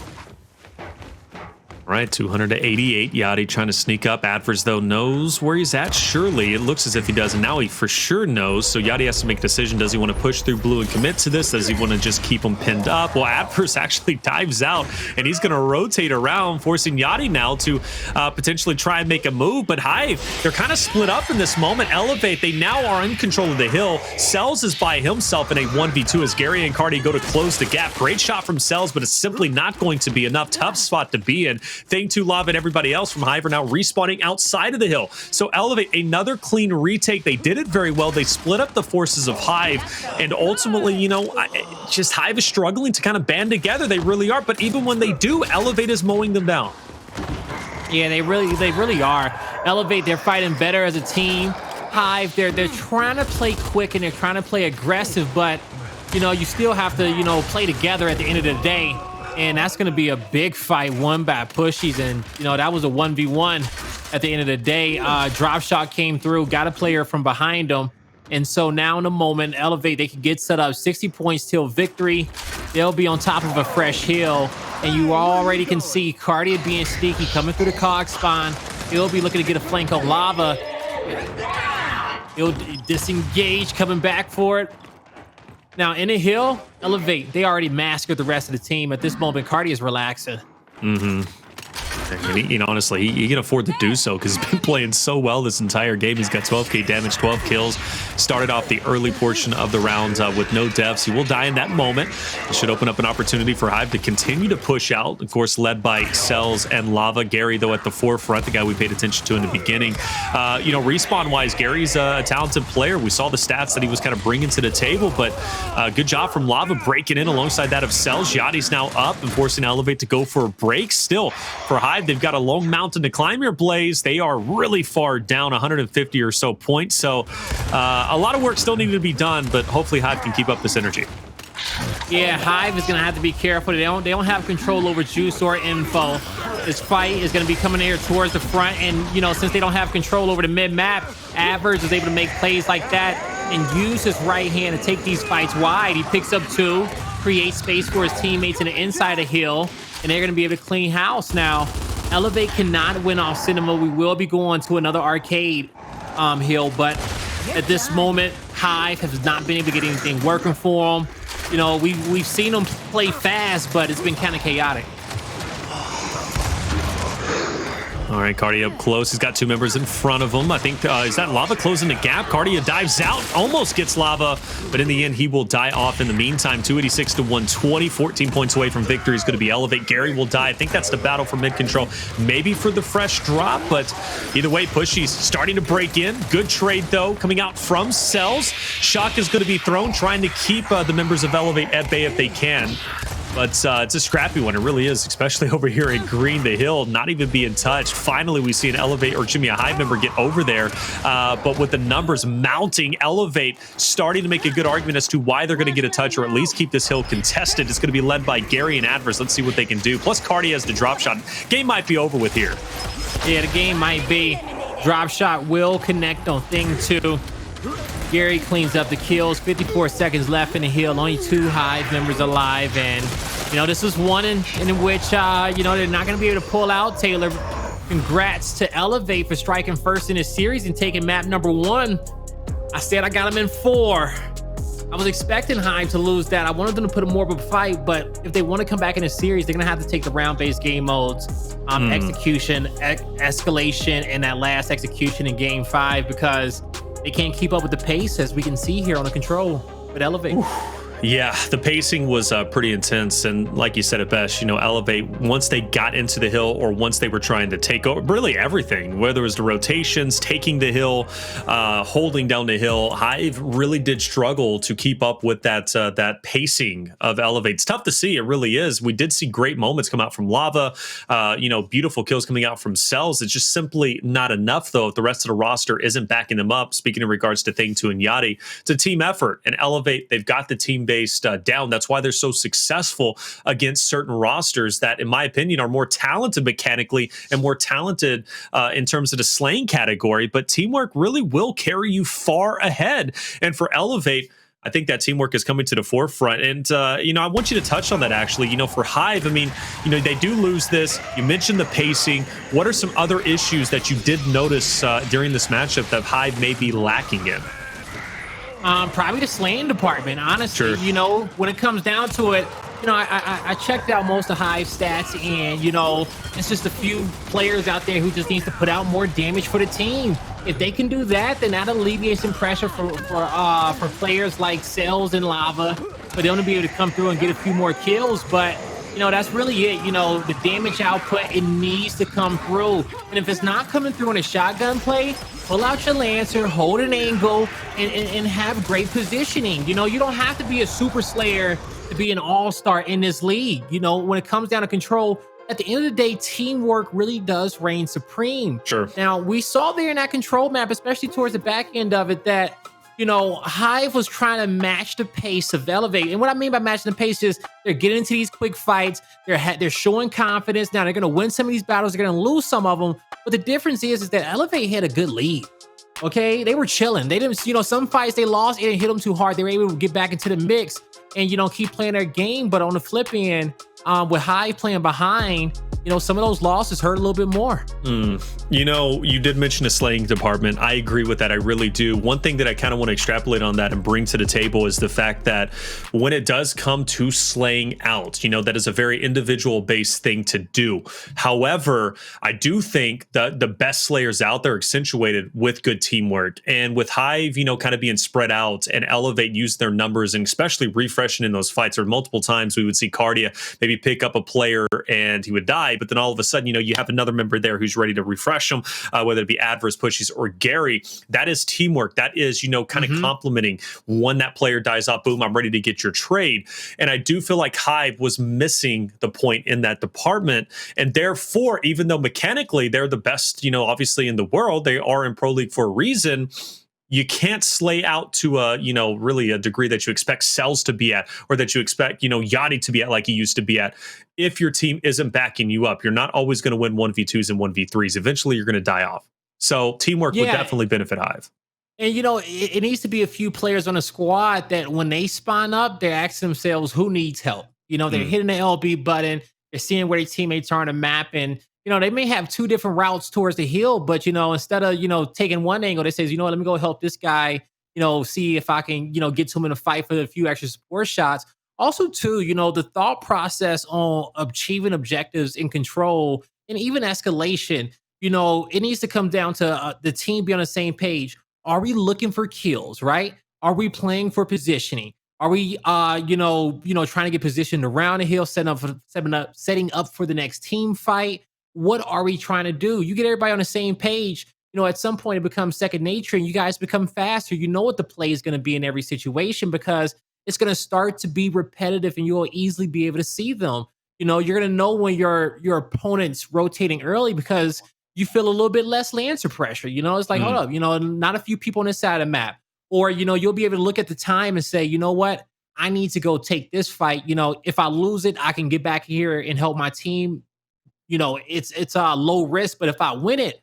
Speaker 1: All right, 288. Yachty trying to sneak up. Addvers, though, knows where he's at. Surely, it looks as if he does, and now he for sure knows. So Yachty has to make a decision. Does he want to push through blue and commit to this? Does he want to just keep him pinned up? Well, Addvers actually dives out, and he's going to rotate around, forcing Yachty now to potentially try and make a move. But Hive, they're kind of split up in this moment. Elevate, they now are in control of the hill. Cellz is by himself in a 1v2 as Gary and Kardia go to close the gap. Great shot from Cellz, but it's simply not going to be enough. Tough spot to be in. Thing to Lava and everybody else from Hive are now respawning outside of the hill. So Elevate, another clean retake. They did it very well. They split up the forces of Hive, and ultimately, you know, just Hive is struggling to kind of band together. They really are. But even when they do, Elevate is mowing them down.
Speaker 2: Yeah, they really are. Elevate, they're fighting better as a team. Hive, they're trying to play quick and they're trying to play aggressive, but you know, you still have to, you know, play together at the end of the day. And that's going to be a big fight won by Pushyz. And, you know, that was a 1v1 at the end of the day. Drop shot came through, got a player from behind them. And so now in the moment, Elevate, they can get set up 60 points till victory. They'll be on top of a fresh hill. And you already can see Kardia being sneaky, coming through the cog spawn. He'll be looking to get a flank on Lava. He'll disengage, coming back for it. Now, in the hill, Elevate, they already massacred the rest of the team. At this moment, Kardia is relaxing.
Speaker 1: Mm-hmm. And you know, honestly, he can afford to do so because he's been playing so well this entire game. He's got 12k damage, 12 kills. Started off the early portion of the round with no deaths. He will die in that moment. It should open up an opportunity for Hive to continue to push out. Of course, led by Cellz and Lava. Gary, though, at the forefront, the guy we paid attention to in the beginning. You know, respawn-wise, Gary's a talented player. We saw the stats that he was kind of bringing to the table, but good job from Lava breaking in alongside that of Cellz. Yachty's now up and forcing Elevate to go for a break. Still, for Hive, they've got a long mountain to climb here, Blaze. They are really far down, 150 or so points. So a lot of work still needed to be done, but hopefully Hive can keep up this energy.
Speaker 2: Yeah, Hive is going to have to be careful. They don't have control over juice or info. This fight is going to be coming here towards the front, and you know, since they don't have control over the mid-map, Addvers is able to make plays like that and use his right hand to take these fights wide. He picks up 2, creates space for his teammates in the inside of hill, and they're going to be able to clean house now. Elevate cannot win off Cinema. We will be going to another arcade hill, but at this moment, Hive has not been able to get anything working for him. You know, we've seen him play fast, but it's been kind of chaotic.
Speaker 1: All right, Kardia up close. He's got two members in front of him. I think, is that Lava closing the gap? Kardia dives out, almost gets Lava, but in the end, he will die off in the meantime. 286 to 120, 14 points away from victory is going to be Elevate. Gary will die. I think that's the battle for mid control, maybe for the fresh drop, but either way, Pushyz starting to break in. Good trade, though, coming out from Cellz. Shock is going to be thrown, trying to keep the members of Elevate at bay if they can. But it's a scrappy one. It really is, especially over here at Green, the hill, not even being touched. Finally, we see an Elevate, or Jimmy, a Hive member get over there. But with the numbers mounting, Elevate starting to make a good argument as to why they're going to get a touch or at least keep this hill contested. It's going to be led by Gary and Addvers. Let's see what they can do. Plus, Kardia has the drop shot. Game might be over with here.
Speaker 2: Yeah, the game might be. Drop shot will connect on thing 2. Gary cleans up the kills. 54 seconds left in the hill. Only 2 Hive members alive. And, you know, this is one in which, you know, they're not going to be able to pull out. Taylor, congrats to Elevate for striking first in this series and taking map number 1. I said I got him in 4. I was expecting Hive to lose that. I wanted them to put more of a fight, but if they want to come back in a series, they're going to have to take the round-based game modes, execution, escalation, and that last execution in game 5 because they can't keep up with the pace, as we can see here on the control with Elevate.
Speaker 1: Yeah, the pacing was pretty intense, and like you said it best, you know, Elevate, once they got into the hill or once they were trying to take over really everything, whether it was the rotations, taking the hill, holding down the hill, Hive really did struggle to keep up with that pacing of Elevate. It's tough to see, it really is. We did see great moments come out from Lava, you know, beautiful kills coming out from Cellz. It's just simply not enough, though, if the rest of the roster isn't backing them up. Speaking in regards to Thing 2 and Yachty, it's a team effort, and Elevate, they've got the team based down. That's why they're so successful against certain rosters that, in my opinion, are more talented mechanically and more talented in terms of the slaying category. But teamwork really will carry you far ahead. And for Elevate, I think that teamwork is coming to the forefront. And, you know, I want you to touch on that, actually. You know, for Hive, I mean, you know, they do lose this. You mentioned the pacing. What are some other issues that you did notice during this matchup that Hive may be lacking in?
Speaker 2: Probably the slaying department, honestly.
Speaker 1: Sure.
Speaker 2: You know, when it comes down to it, you know, I checked out most of Hive stats, and, you know, it's just a few players out there who just needs to put out more damage for the team. If they can do that, then that alleviates some pressure for players like Cellz and Lava, for them to be able to come through and get a few more kills. But, you know, that's really it. You know, the damage output, it needs to come through. And if it's not coming through in a shotgun play, pull out your Lancer, hold an angle, and have great positioning. You know, you don't have to be a super slayer to be an all-star in this league. You know, when it comes down to control, at the end of the day, teamwork really does reign supreme.
Speaker 1: Sure.
Speaker 2: Now, we saw there in that control map, especially towards the back end of it, that, you know, Hive was trying to match the pace of Elevate. And what I mean by matching the pace is they're getting into these quick fights. They're showing confidence. Now, they're going to win some of these battles. They're going to lose some of them. But the difference is that Elevate had a good lead. Okay? They were chilling. They didn't, you know, some fights they lost. It didn't hit them too hard. They were able to get back into the mix and, you know, keep playing their game. But on the flip end, with Hive playing behind, you know, some of those losses hurt a little bit more.
Speaker 1: You know, you did mention the slaying department. I agree with that. I really do. One thing that I kind of want to extrapolate on that and bring to the table is the fact that when it does come to slaying out, you know, that is a very individual based thing to do. However, I do think that the best slayers out there are accentuated with good teamwork, and with Hive, you know, kind of being spread out and Elevate use their numbers and especially refreshing in those fights. Or multiple times we would see Kardia maybe pick up a player and he would die, but then all of a sudden, you know, you have another member there who's ready to refresh them, whether it be Addvers, Pushyz, or Gary. That is teamwork. That is, you know, kind of complementing. When that player dies off, boom, I'm ready to get your trade. And I do feel like Hive was missing the point in that department. And therefore, even though mechanically they're the best, you know, obviously in the world, they are in Pro League for a reason. You can't slay out to a, you know, really a degree that you expect Cellz to be at, or that you expect, you know, Yachty to be at like he used to be at. If your team isn't backing you up, you're not always going to win 1v2s and 1v3s. Eventually, you're going to die off. So teamwork would definitely benefit Hive.
Speaker 2: And, you know, it needs to be a few players on a squad that when they spawn up, they're asking themselves, who needs help? You know, they're hitting the LB button. They're seeing where their teammates are on the map. And, they may have two different routes towards the hill, but instead of taking one angle, they says, let me go help this guy, see if I can, get to him in a fight for a few extra support shots. Also, too, the thought process on achieving objectives in control and even escalation, it needs to come down to the team be on the same page. Are we looking for kills, right? Are we playing for positioning? Are we, trying to get positioned around the hill, setting up for the next team fight? What are we trying to do? You get everybody on the same page. At some point it becomes second nature and you guys become faster. You know what the play is going to be in every situation because it's going to start to be repetitive and you'll easily be able to see them. You're going to know when your opponent's rotating early because you feel a little bit less Lancer pressure. It's like, hold up, not a few people on this side of the map. Or, you'll be able to look at the time and say, you know what? I need to go take this fight. If I lose it, I can get back here and help my team. It's a low risk, but if I win it,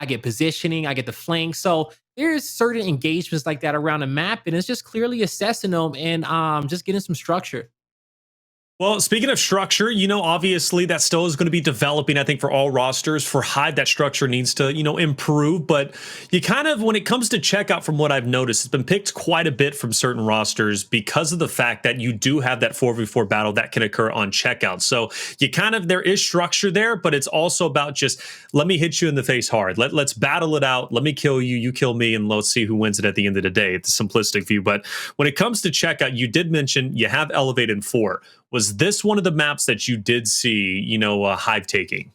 Speaker 2: I get positioning, I get the flank. So there's certain engagements like that around the map, and it's just clearly assessing them and just getting some structure.
Speaker 1: Well, speaking of structure, obviously that still is going to be developing, I think, for all rosters. For Hive, that structure needs to, improve. But you kind of, when it comes to checkout, from what I've noticed, it's been picked quite a bit from certain rosters because of the fact that you do have that 4v4 battle that can occur on checkout. So you kind of, there is structure there, but it's also about just, let me hit you in the face hard. Let's battle it out. Let me kill you. You kill me. And let's see who wins it at the end of the day. It's a simplistic view. But when it comes to checkout, you did mention you have Elevate in 4. Was this one of the maps that you did see, Hive taking?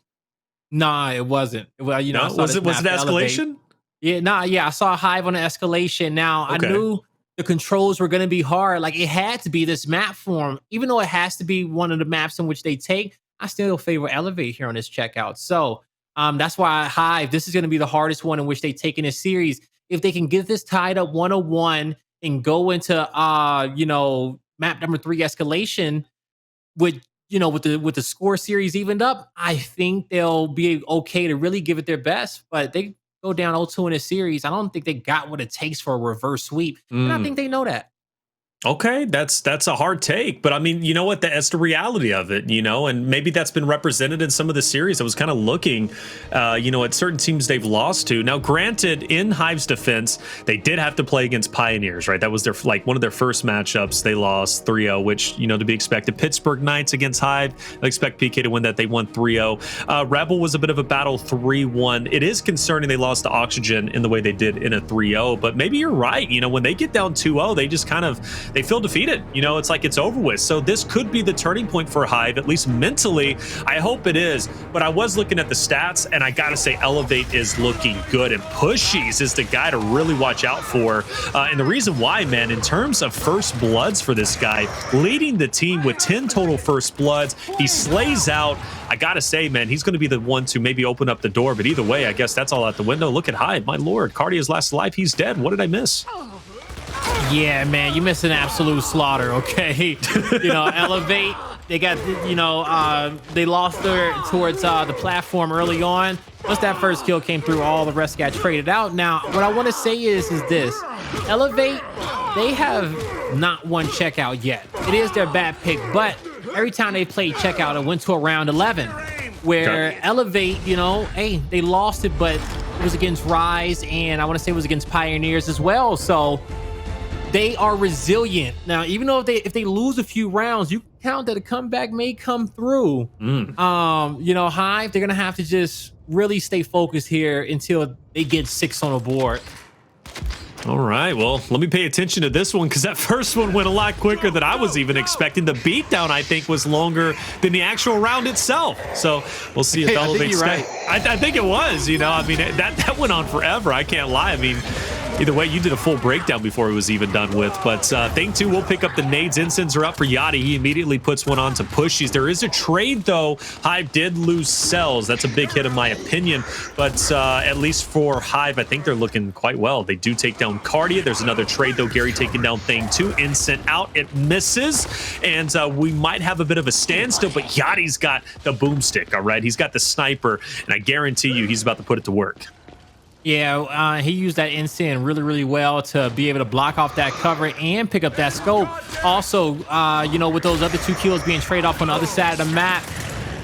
Speaker 2: Nah, it wasn't. Well,
Speaker 1: no? Was it Escalation?
Speaker 2: Yeah, I saw Hive on the Escalation. Now, okay. I knew the controls were going to be hard. Like, it had to be this map form. Even though it has to be one of the maps in which they take, I still favor Elevate here on this checkout. So that's why Hive, this is going to be the hardest one in which they take in this series. If they can get this tied up 101 and go into, map number 3 Escalation, with the score series evened up, I think they'll be okay to really give it their best. But they go down 0-2 in a series. I don't think they got what it takes for a reverse sweep. And I think they know that.
Speaker 1: Okay, that's a hard take, but I mean, you know what? That's the reality of it, and maybe that's been represented in some of the series. I was kind of looking, at certain teams they've lost to. Now, granted, in Hive's defense, they did have to play against Pioneers, right? That was their one of their first matchups. They lost 3-0, which, to be expected. Pittsburgh Knights against Hive, I expect PK to win that. They won 3-0. Rebel was a bit of a battle, 3-1. It is concerning they lost to Oxygen in the way they did in a 3-0, but maybe you're right. When they get down 2-0, they just kind of, they feel defeated. It's like it's over with. So this could be the turning point for Hive, at least mentally. I hope it is. But I was looking at the stats, and I got to say, Elevate is looking good. And Pushyz is the guy to really watch out for. And the reason why, man, in terms of first bloods for this guy, leading the team with 10 total first bloods, he slays out. I got to say, man, he's going to be the one to maybe open up the door. But either way, I guess that's all out the window. Look at Hive. My lord, Kardia's last life, he's dead. What did I miss?
Speaker 2: Yeah, man, you missed an absolute slaughter, okay? Elevate, they got, they lost towards the platform early on. Once that first kill came through, all the rest got traded out. Now, what I want to say is this. Elevate, they have not won checkout yet. It is their bad pick, but every time they played checkout, it went to around 11, where Elevate, hey, they lost it, but it was against Rise, and I want to say it was against Pioneers as well. So they are resilient. Now, even though if they lose a few rounds, you count that a comeback may come through. Hive, they're gonna have to just really stay focused here until they get 6 on the board.
Speaker 1: All right, well, let me pay attention to this one because that first one went a lot quicker than I was even expecting. The beatdown, I think, was longer than the actual round itself. So we'll see if Elevate's right. I think it was, that went on forever. I can't lie. I mean, either way, you did a full breakdown before it was even done with. But thing two, we'll pick up the nades. Incense are up for Yachty. He immediately puts one on to Pushyz. There is a trade, though. Hive did lose Cellz. That's a big hit in my opinion. But at least for Hive, I think they're looking quite well. They do take down Kardia. There's another trade, though. Gary taking down thing two. Incense out. It misses. And we might have a bit of a standstill, but Yachty's got the boomstick, all right? He's got the sniper, and I guarantee you he's about to put it to work.
Speaker 2: Yeah, he used that instant really, really well to be able to block off that cover and pick up that scope. Also, with those other 2 kills being traded off on the other side of the map,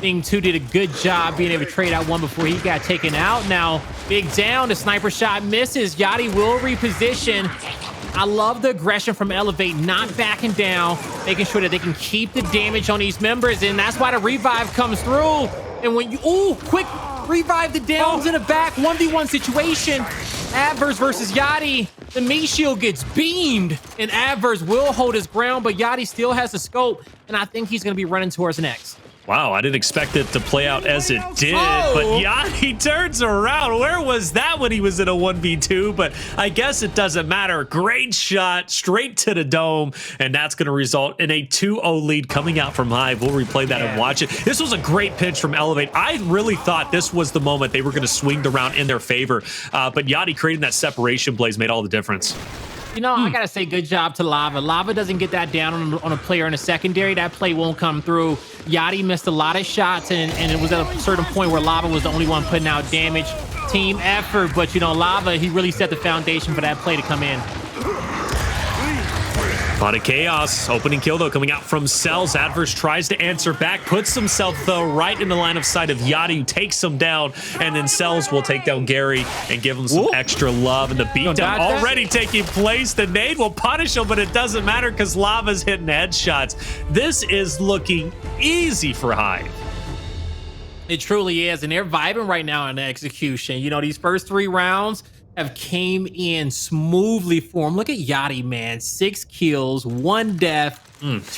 Speaker 2: Thing 2 did a good job being able to trade out one before he got taken out. Now, big down, the sniper shot misses. Yachty will reposition. I love the aggression from Elevate, not backing down, making sure that they can keep the damage on these members, and that's why the revive comes through. And when you, quick revive the downs in the back, 1v1 situation. Addvers versus Yachty. The meat shield gets beamed, and Addvers will hold his ground, but Yachty still has the scope, and I think he's going to be running towards next.
Speaker 1: Wow, I didn't expect it to play out as it did, but Yachty turns around. Where was that when he was in a 1v2? But I guess it doesn't matter. Great shot, straight to the dome, and that's going to result in a 2-0 lead coming out from Hive. We'll replay that and watch it. This was a great pitch from Elevate. I really thought this was the moment they were going to swing the round in their favor, but Yachty creating that separation plays made all the difference.
Speaker 2: You know, I gotta say good job to Lava. Lava doesn't get that down on a player in a secondary. That play won't come through. Yachty missed a lot of shots, and it was at a certain point where Lava was the only one putting out damage. Team effort, but you know, Lava, he really set the foundation for that play to come in.
Speaker 1: A lot of chaos. Opening kill, though, coming out from Cellz. Addvers tries to answer back, puts himself, though, right in the line of sight of Yachty, who takes him down, and then Cellz will take down Gary and give him some extra love. And the beatdown already taking place. The nade will punish him, but it doesn't matter because Lava's hitting headshots. This is looking easy for Hive.
Speaker 2: It truly is, and they're vibing right now in the execution. You know, these first 3 rounds have came in smoothly for him. Look at Yachty, man. 6 kills, 1 death,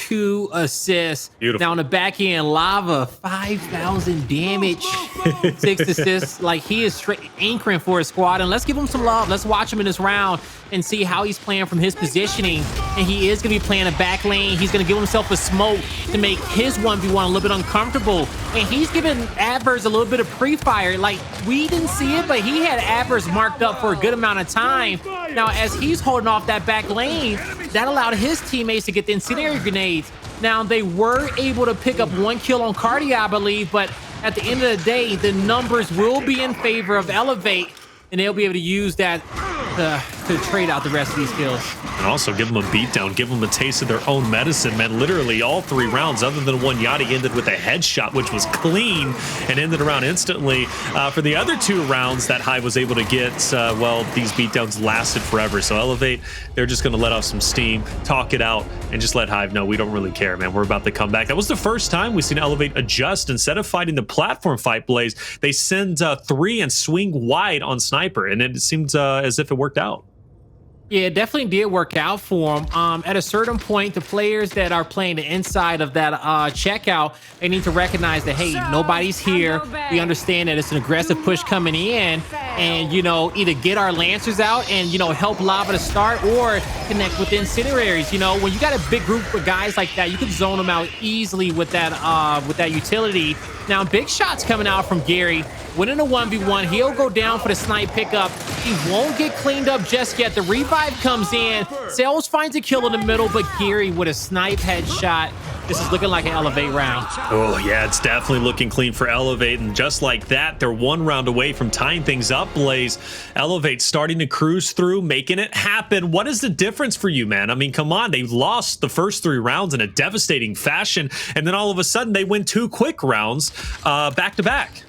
Speaker 2: 2 assists.
Speaker 1: Beautiful.
Speaker 2: Now on the back end, Lava, 5,000 damage, 6 assists. Like, he is straight anchoring for his squad. And let's give him some love. Let's watch him in this round and see how he's playing from his positioning. And he is going to be playing a back lane. He's going to give himself a smoke to make his 1v1 a little bit uncomfortable. And he's giving Addvers a little bit of pre-fire. Like, we didn't see it, but he had Addvers marked up for a good amount of time. Now, as he's holding off that back lane, that allowed his teammates to get the incendiary grenades. Now, they were able to pick up 1 kill on Kardia, I believe, but at the end of the day, the numbers will be in favor of Elevate, and they'll be able to use that to trade out the rest of these kills.
Speaker 1: And also give them a beatdown, give them a taste of their own medicine, man. Literally all 3 rounds, other than one, Yachty ended with a headshot, which was clean and ended around instantly. For the other 2 rounds that Hive was able to get, well, these beatdowns lasted forever. So Elevate, they're just going to let off some steam, talk it out, and just let Hive know we don't really care, man. We're about to come back. That was the first time we've seen Elevate adjust. Instead of fighting the platform fight, Blaze, they send 3 and swing wide on Sniper, and it seemed as if it worked out.
Speaker 2: Yeah, it definitely did work out for him. At a certain point, the players that are playing the inside of that checkout, they need to recognize that, hey, nobody's here. We understand that it's an aggressive push coming in, and, you know, either get our Lancers out and, you know, help Lava to start, or connect with incendiaries. You know, when you got a big group of guys like that, you can zone them out easily with that utility. Now, big shots coming out from Gary. Winning a 1v1, he'll go down for the snipe pickup. He won't get cleaned up just yet. The revive comes in. Cellz finds a kill in the middle, but Gary with a snipe headshot. This is looking like an Elevate round.
Speaker 1: Oh, yeah, it's definitely looking clean for Elevate. And just like that, they're 1 round away from tying things up, Blaze. Elevate starting to cruise through, making it happen. What is the difference for you, man? I mean, come on. They lost the first 3 rounds in a devastating fashion. And then all of a sudden, they win 2 quick rounds back to back.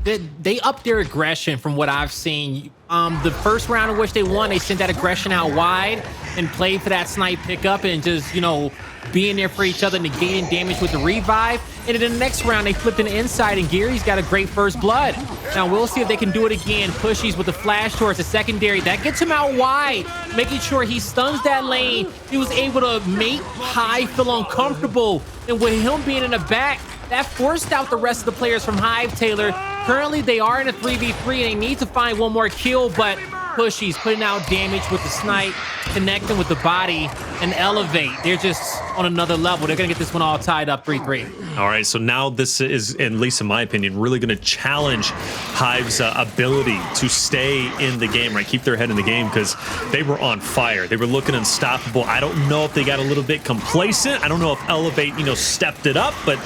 Speaker 2: They upped their aggression from what I've seen. The first round in which they won, they sent that aggression out wide and played for that snipe pickup and just, you know, being there for each other, negating damage with the revive. And in the next round, they flipped in the inside, and Gary's got a great first blood. Now, we'll see if they can do it again. Pushyz with the flash towards the secondary. That gets him out wide, making sure he stuns that lane. He was able to make Hive feel uncomfortable. And with him being in the back, that forced out the rest of the players from Hive, Taylor. Currently, they are in a 3v3, and they need to find 1 more kill, but Pushyz putting out damage with the snipe, connecting with the body, and Elevate. They're just on another level. They're going to get this one all tied up 3-3.
Speaker 1: All right, so now this is, at least in my opinion, really going to challenge Hive's ability to stay in the game, right? Keep their head in the game, because they were on fire. They were looking unstoppable. I don't know if they got a little bit complacent. I don't know if Elevate, you know, stepped it up, but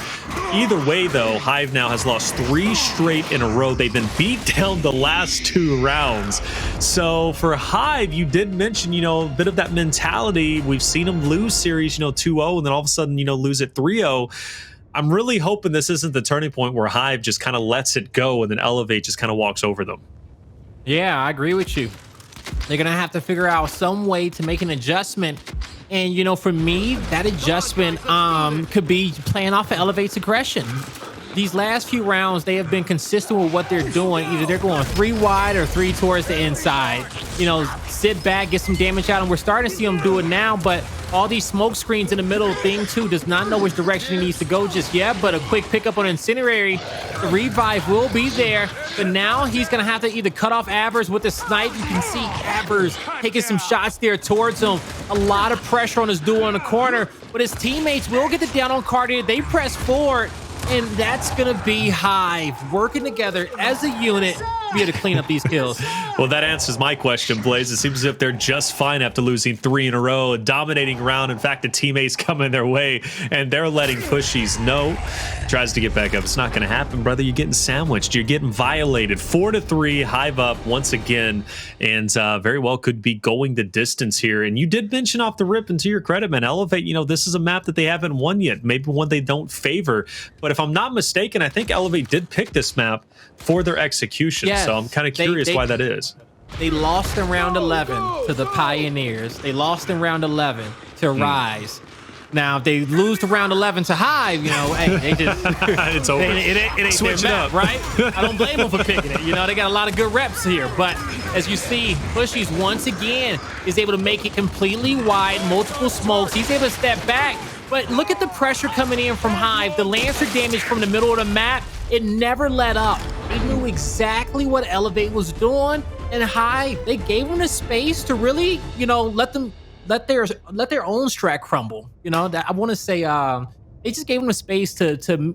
Speaker 1: either way, though, Hive now has lost 3 straight in a row. They've been beat down the last 2 rounds. So for Hive, you did mention, you know, a bit of that mentality. We've seen them lose series, you know, 2-0, and then all of a sudden, you know, lose at 3-0. I'm really hoping this isn't the turning point where Hive just kind of lets it go and then Elevate just kind of walks over them.
Speaker 2: Yeah, I agree with you. They're going to have to figure out some way to make an adjustment. And, you know, for me, that adjustment could be playing off of Elevate's aggression. These last few rounds, they have been consistent with what they're doing. Either they're going 3 wide or 3 towards the inside. You know, sit back, get some damage out, and we're starting to see them do it now, but all these smoke screens in the middle, Thing 2 does not know which direction he needs to go just yet, but a quick pickup on Incinerary. The revive will be there, but now he's going to have to either cut off Addvers with the snipe. You can see Addvers taking some shots there towards him. A lot of pressure on his duo in the corner, but his teammates will get the down on Kardia. They press forward, and that's going to be Hive working together as a unit to be able to clean up these kills.
Speaker 1: Well, that answers my question, Blaze. It seems as if they're just fine after losing 3 in a row, a dominating round. In fact, the teammates coming their way, and they're letting Pushyz know. Tries to get back up. It's not going to happen, brother. You're getting sandwiched. You're getting violated. 4-3, Hive up once again, and very well could be going the distance here. And you did mention off the rip, and to your credit, man, Elevate, you know, this is a map that they haven't won yet, maybe one they don't favor. But if I'm not mistaken, I think Elevate did pick this map for their execution.
Speaker 2: Yes,
Speaker 1: so I'm kind of curious why that is.
Speaker 2: They lost in round 11 to the Pioneers. They lost in round 11 to Rise. Now, if they lose to round 11 to Hive, you know, hey, they just...
Speaker 1: It's over.
Speaker 2: It ain't
Speaker 1: Switch
Speaker 2: their
Speaker 1: it
Speaker 2: map,
Speaker 1: up.
Speaker 2: right? I don't blame them for picking it. You know, they got a lot of good reps here. But as you see, Pushyz once again is able to make it completely wide, multiple smokes. He's able to step back. But look at the pressure coming in from Hive. The Lancer damage from the middle of the map, it never let up. They knew exactly what Elevate was doing. And Hive, they gave them the space to really, you know, let their own strat crumble. You know, I want to say they just gave them the space to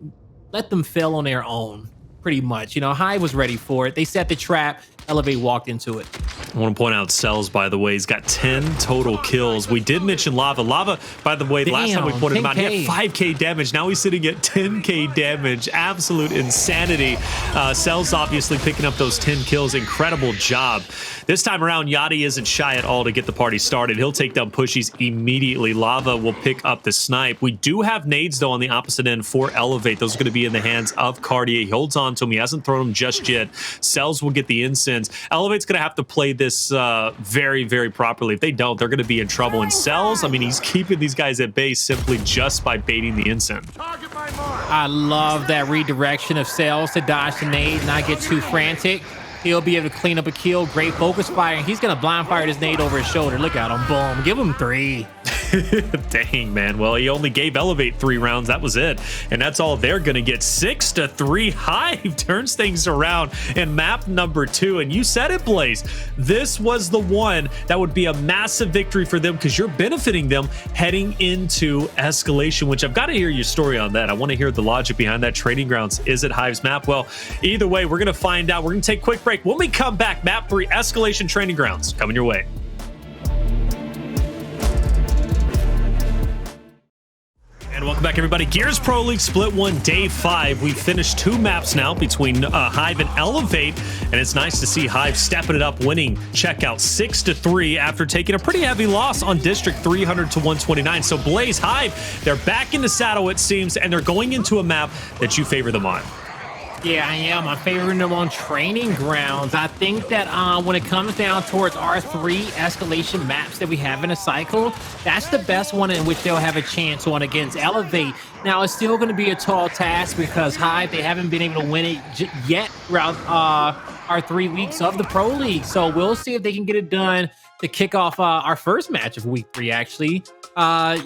Speaker 2: let them fail on their own, pretty much. You know, Hive was ready for it. They set the trap. Elevate walked into it.
Speaker 1: I want to point out Cellz, by the way, he's got 10 total kills. We did mention Lava. Lava, by the way, last time we pointed him out, he had 5K damage. Now he's sitting at 10K damage. Absolute insanity. Cellz obviously picking up those 10 kills. Incredible job. This time around, Yachty isn't shy at all to get the party started. He'll take down Pushyz immediately. Lava will pick up the snipe. We do have nades, though, on the opposite end for Elevate. Those are going to be in the hands of Kardia. He holds on to him. He hasn't thrown them just yet. Cellz will get the incense. Elevate's going to have to play this very, very properly. If they don't, they're going to be in trouble. And Cellz, I mean, he's keeping these guys at bay simply just by baiting the incense.
Speaker 2: I love that redirection of Cellz to dodge the nade, not get too frantic. He'll be able to clean up a kill. Great focus fire. And he's going to blind fire this nade over his shoulder. Look at him. Boom. Give him 3.
Speaker 1: Dang, man. Well, he only gave Elevate 3 rounds. That was it. And that's all they're going to get. 6-3. Hive turns things around in map number 2. And you said it, Blaze. This was the one that would be a massive victory for them because you're benefiting them heading into Escalation, which I've got to hear your story on that. I want to hear the logic behind that. Trading grounds. Is it Hive's map? Well, either way, we're going to find out. We're going to take a quick break. When we come back, map 3, Escalation Training Grounds. Coming your way. And welcome back, everybody. Gears Pro League Split 1, Day 5. We've finished 2 maps now between Hive and Elevate, and it's nice to see Hive stepping it up, winning checkout 6-3 after taking a pretty heavy loss on District 300-129. So Blaze, Hive, they're back in the saddle, it seems, and they're going into a map that you favor them on.
Speaker 2: Yeah, I am. I'm favoring them on Training Grounds. I think that when it comes down towards our 3 escalation maps that we have in a cycle, that's the best one in which they'll have a chance on against Elevate. Now, it's still going to be a tall task because Hive, they haven't been able to win it yet throughout our 3 weeks of the Pro League. So we'll see if they can get it done to kick off our first match of week 3, actually,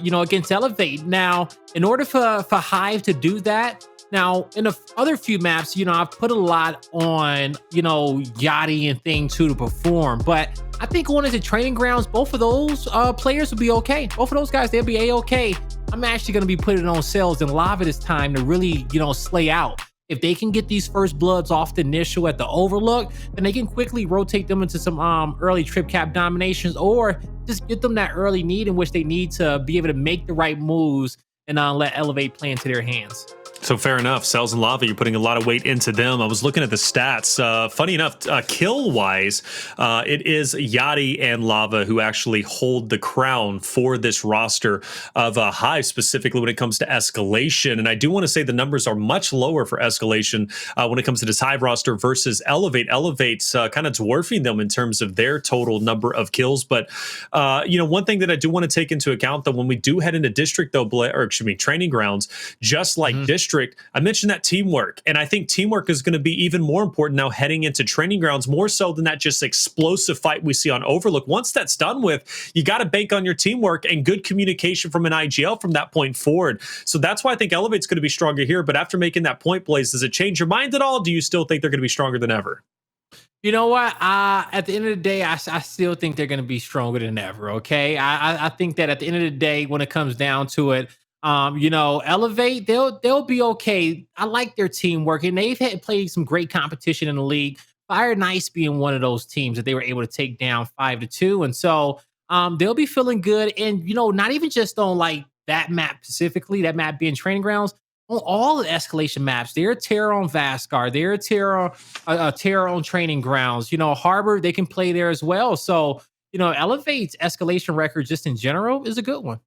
Speaker 2: you know, against Elevate. Now, in order for Hive to do that, now, in the other few maps, you know, I've put a lot on, you know, Yachty and Thing 2 to perform. But I think going into Training Grounds, both of those players will be okay. Both of those guys, they'll be A-okay. I'm actually going to be putting on Cellz and Lava this time to really, you know, slay out. If they can get these first bloods off the initial at the Overlook, then they can quickly rotate them into some early trip cap dominations, or just get them that early need in which they need to be able to make the right moves and let Elevate play into their hands.
Speaker 1: So fair enough. Cellz and Lava, you're putting a lot of weight into them. I was looking at the stats. Funny enough, kill-wise, it is Yachty and Lava who actually hold the crown for this roster of Hive, specifically when it comes to Escalation. And I do want to say the numbers are much lower for Escalation when it comes to this Hive roster versus Elevate. Elevate's kind of dwarfing them in terms of their total number of kills. But, one thing that I do want to take into account, though, when we do head into District, though, Training Grounds, just like District, I mentioned that teamwork, and I think teamwork is going to be even more important now heading into Training Grounds, more so than that just explosive fight we see on Overlook. Once that's done with, you got to bank on your teamwork and good communication from an IGL from that point forward. So that's why I think Elevate's going to be stronger here. But after making that point, Blaze, does it change your mind at all? Do you still think they're going to be stronger than ever?
Speaker 2: You know what? At the end of the day, I still think they're going to be stronger than ever. Okay, I think that at the end of the day, when it comes down to it, Elevate, they'll be okay. I like their teamwork, and they've played some great competition in the league. Fire and Ice being one of those teams that they were able to take down 5-2, and so they'll be feeling good. And not even just on like that map specifically, that map being Training Grounds, on all the Escalation maps. They're a terror on Vascar. They're a terror on Training Grounds. Harbor, they can play there as well. So Elevate's Escalation record just in general is a good one.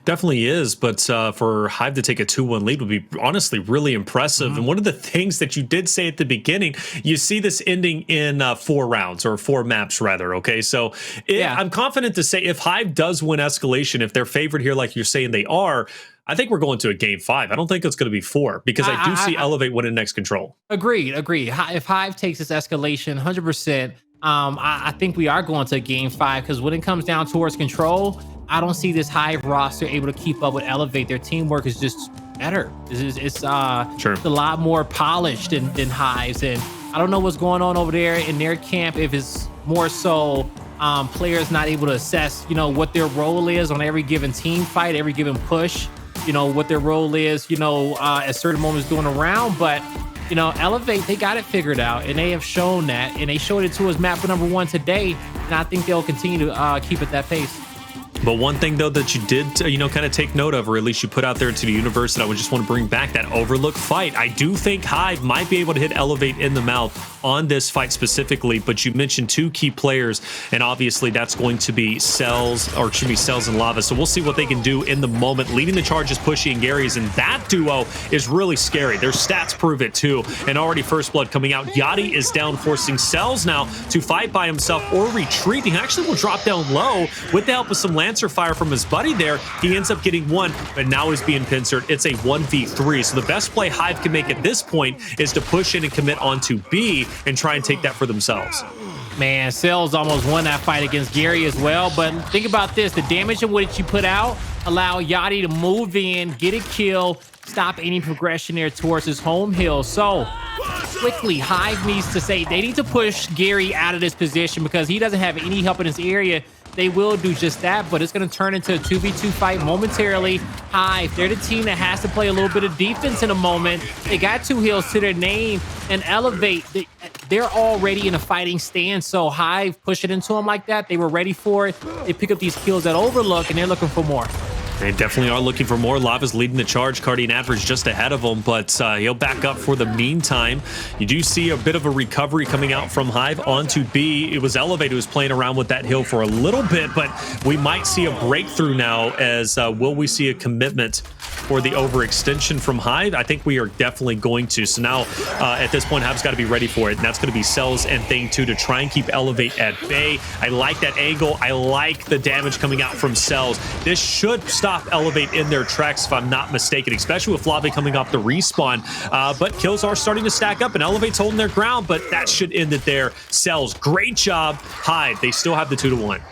Speaker 1: Definitely is, but for Hive to take a 2-1 lead would be honestly really impressive. And one of the things that you did say at the beginning, you see this ending in 4 rounds or 4 maps rather. Okay, so I'm confident to say if Hive does win Escalation, if they're favored here, like you're saying they are, I think we're going to a game 5. I don't think it's going to be 4 because I do see Elevate winning next control. Agreed.
Speaker 2: If Hive takes this Escalation, 100%. I think we are going to game 5 because when it comes down towards control, I don't see this Hive roster able to keep up with Elevate. Their teamwork is just better. It's a lot more polished than Hive's, and I don't know what's going on over there in their camp. If it's more so players not able to assess, what their role is on every given team fight, every given push, what their role is, at certain moments during a round, but. Elevate, they got it figured out, and they have shown that, and they showed it to us map number 1 today, and I think they'll continue to keep at that pace.
Speaker 1: But one thing, though, that you did, kind of take note of, or at least you put out there into the universe, that I would just want to bring back that Overlook fight. I do think Hive might be able to hit Elevate in the mouth on this fight specifically, but you mentioned 2 key players, and obviously that's going to be Cellz and Lava. So we'll see what they can do in the moment. Leading the charge is Pushy and Gary's, and that duo is really scary. Their stats prove it too. And already first blood coming out. Yachty is down, forcing Cellz now to fight by himself or retreating. Actually will drop down low with the help of some Lancer fire from his buddy there. He ends up getting 1, but now he's being pincered. It's a 1v3. So the best play Hive can make at this point is to push in and commit onto B and try and take that for themselves.
Speaker 2: Man, Cellz almost won that fight against Gary as well. But think about this. The damage of what you put out allow Yachty to move in, get a kill, stop any progression there towards his home hill. So quickly, Hive needs to say they need to push Gary out of this position because he doesn't have any help in this area. They will do just that, but it's going to turn into a 2v2 fight momentarily. Hive, they're the team that has to play a little bit of defense in a moment. They got 2 heals to their name, and Elevate, they're already in a fighting stance, so Hive push it into them like that. They were ready for it. They pick up these kills at Overlook, and they're looking for more.
Speaker 1: They definitely are looking for more. Lava's leading the charge. Kardia and Addvers just ahead of him, but he'll back up for the meantime. You do see a bit of a recovery coming out from Hive onto B. It was Elevate who was playing around with that hill for a little bit, but we might see a breakthrough now as will we see a commitment for the overextension from Hive? I think we are definitely going to. So now at this point, Hive's got to be ready for it, and that's going to be Cellz and Thing 2 to try and keep Elevate at bay. I like that angle. I like the damage coming out from Cellz. This should stop Elevate in their tracks, if I'm not mistaken, especially with Flave coming off the respawn. But kills are starting to stack up, and Elevate's holding their ground, but that should end it there. Cellz, great job. Hive, they still have the 2-1.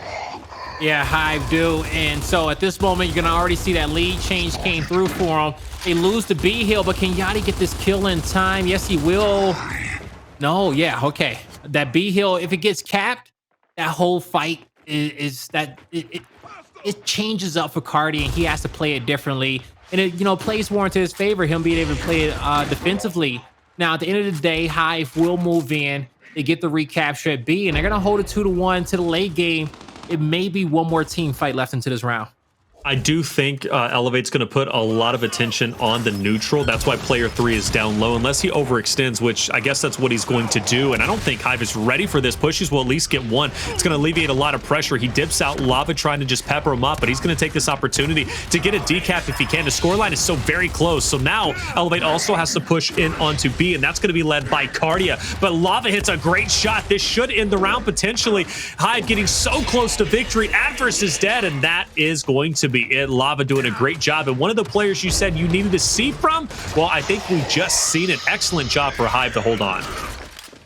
Speaker 2: Yeah, Hive do. And so at this moment, you're going to already see that lead change came through for them. They lose the B hill, but can Yachty get this kill in time? Yes, he will. No, yeah, okay. That B hill, if it gets capped, that whole fight it changes up for Kardia, and he has to play it differently. And it, plays more into his favor, him being able to play it defensively. Now, at the end of the day, Hive will move in. They get the recapture at B, and they're going to hold it 2-1 to the late game. It may be one more team fight left into this round.
Speaker 1: I do think Elevate's going to put a lot of attention on the neutral. That's why player 3 is down low, unless he overextends, which I guess that's what he's going to do. And I don't think Hive is ready for this. Pushyz will at least get one. It's going to alleviate a lot of pressure. He dips out, Lava trying to just pepper him up, but he's going to take this opportunity to get a decap if he can. The scoreline is so very close. So now Elevate also has to push in onto B, and that's going to be led by Kardia. But Lava hits a great shot. This should end the round potentially. Hive getting so close to victory. Addvers is dead, and that is going to be it. Lava doing a great job. And one of the players you said you needed to see from, well, I think we just seen an excellent job for Hive to hold on.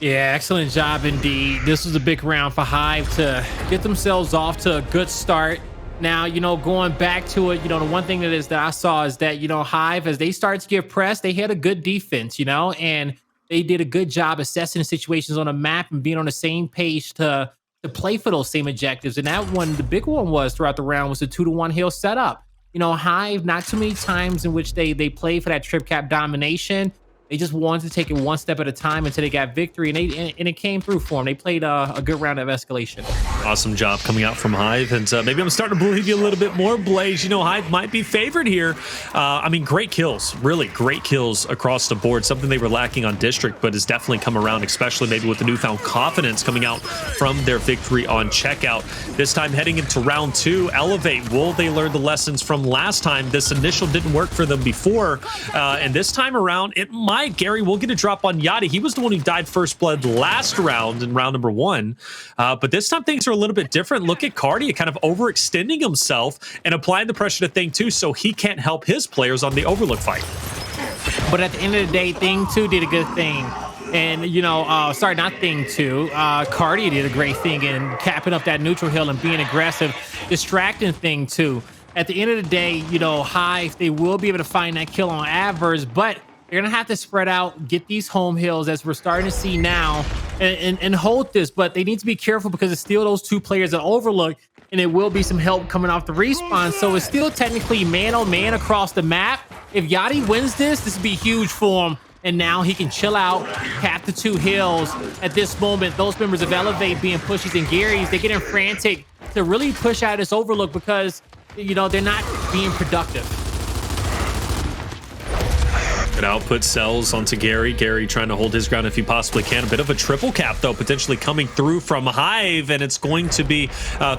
Speaker 2: Yeah, excellent job indeed. This was a big round for Hive to get themselves off to a good start. Now, you know, going back to it, you know, the one thing that I saw is that, you know, Hive, as they start to get pressed, they had a good defense, you know, and they did a good job assessing the situations on the map and being on the same page to play for those same objectives. And that one, the big one was throughout the round was the 2-to-1 hill setup. You know, Hive, not too many times in which they played for that trip cap domination. They just wanted to take it one step at a time until they got victory, and it came through for them. They played a good round of Escalation.
Speaker 1: Awesome job coming out from Hive, and maybe I'm starting to believe you a little bit more, Blaze. You know, Hive might be favored here. I mean, great kills, really great kills across the board. Something they were lacking on District, but has definitely come around, especially maybe with the newfound confidence coming out from their victory on Checkout. This time heading into round 2, Elevate. Will they learn the lessons from last time? This initial didn't work for them before, and this time around, it might. Gary will get a drop on Yachty. He was the one who died first blood last round in round number 1. But this time things are a little bit different. Look at Kardia kind of overextending himself and applying the pressure to Thing 2 so he can't help his players on the Overlook fight.
Speaker 2: But at the end of the day, Thing 2 did a good thing. And, you know, sorry, not Thing 2. Kardia did a great thing in capping up that neutral hill and being aggressive, distracting Thing 2. At the end of the day, you know, Hive, they will be able to find that kill on Addvers, but they're going to have to spread out, get these home hills as we're starting to see now, and hold this. But they need to be careful because it's still those 2 players that Overlook, and it will be some help coming off the respawn. So it's still technically man-on-man across the map. If Yachty wins this would be huge for him. And now he can chill out, cap the 2 hills. At this moment, those members of Elevate being Pushyz and Gary's, they're getting frantic to really push out this Overlook because, you know, they're not being productive.
Speaker 1: Good output Cellz onto Gary. Gary trying to hold his ground if he possibly can. A bit of a triple cap, though, potentially coming through from Hive, and it's going to be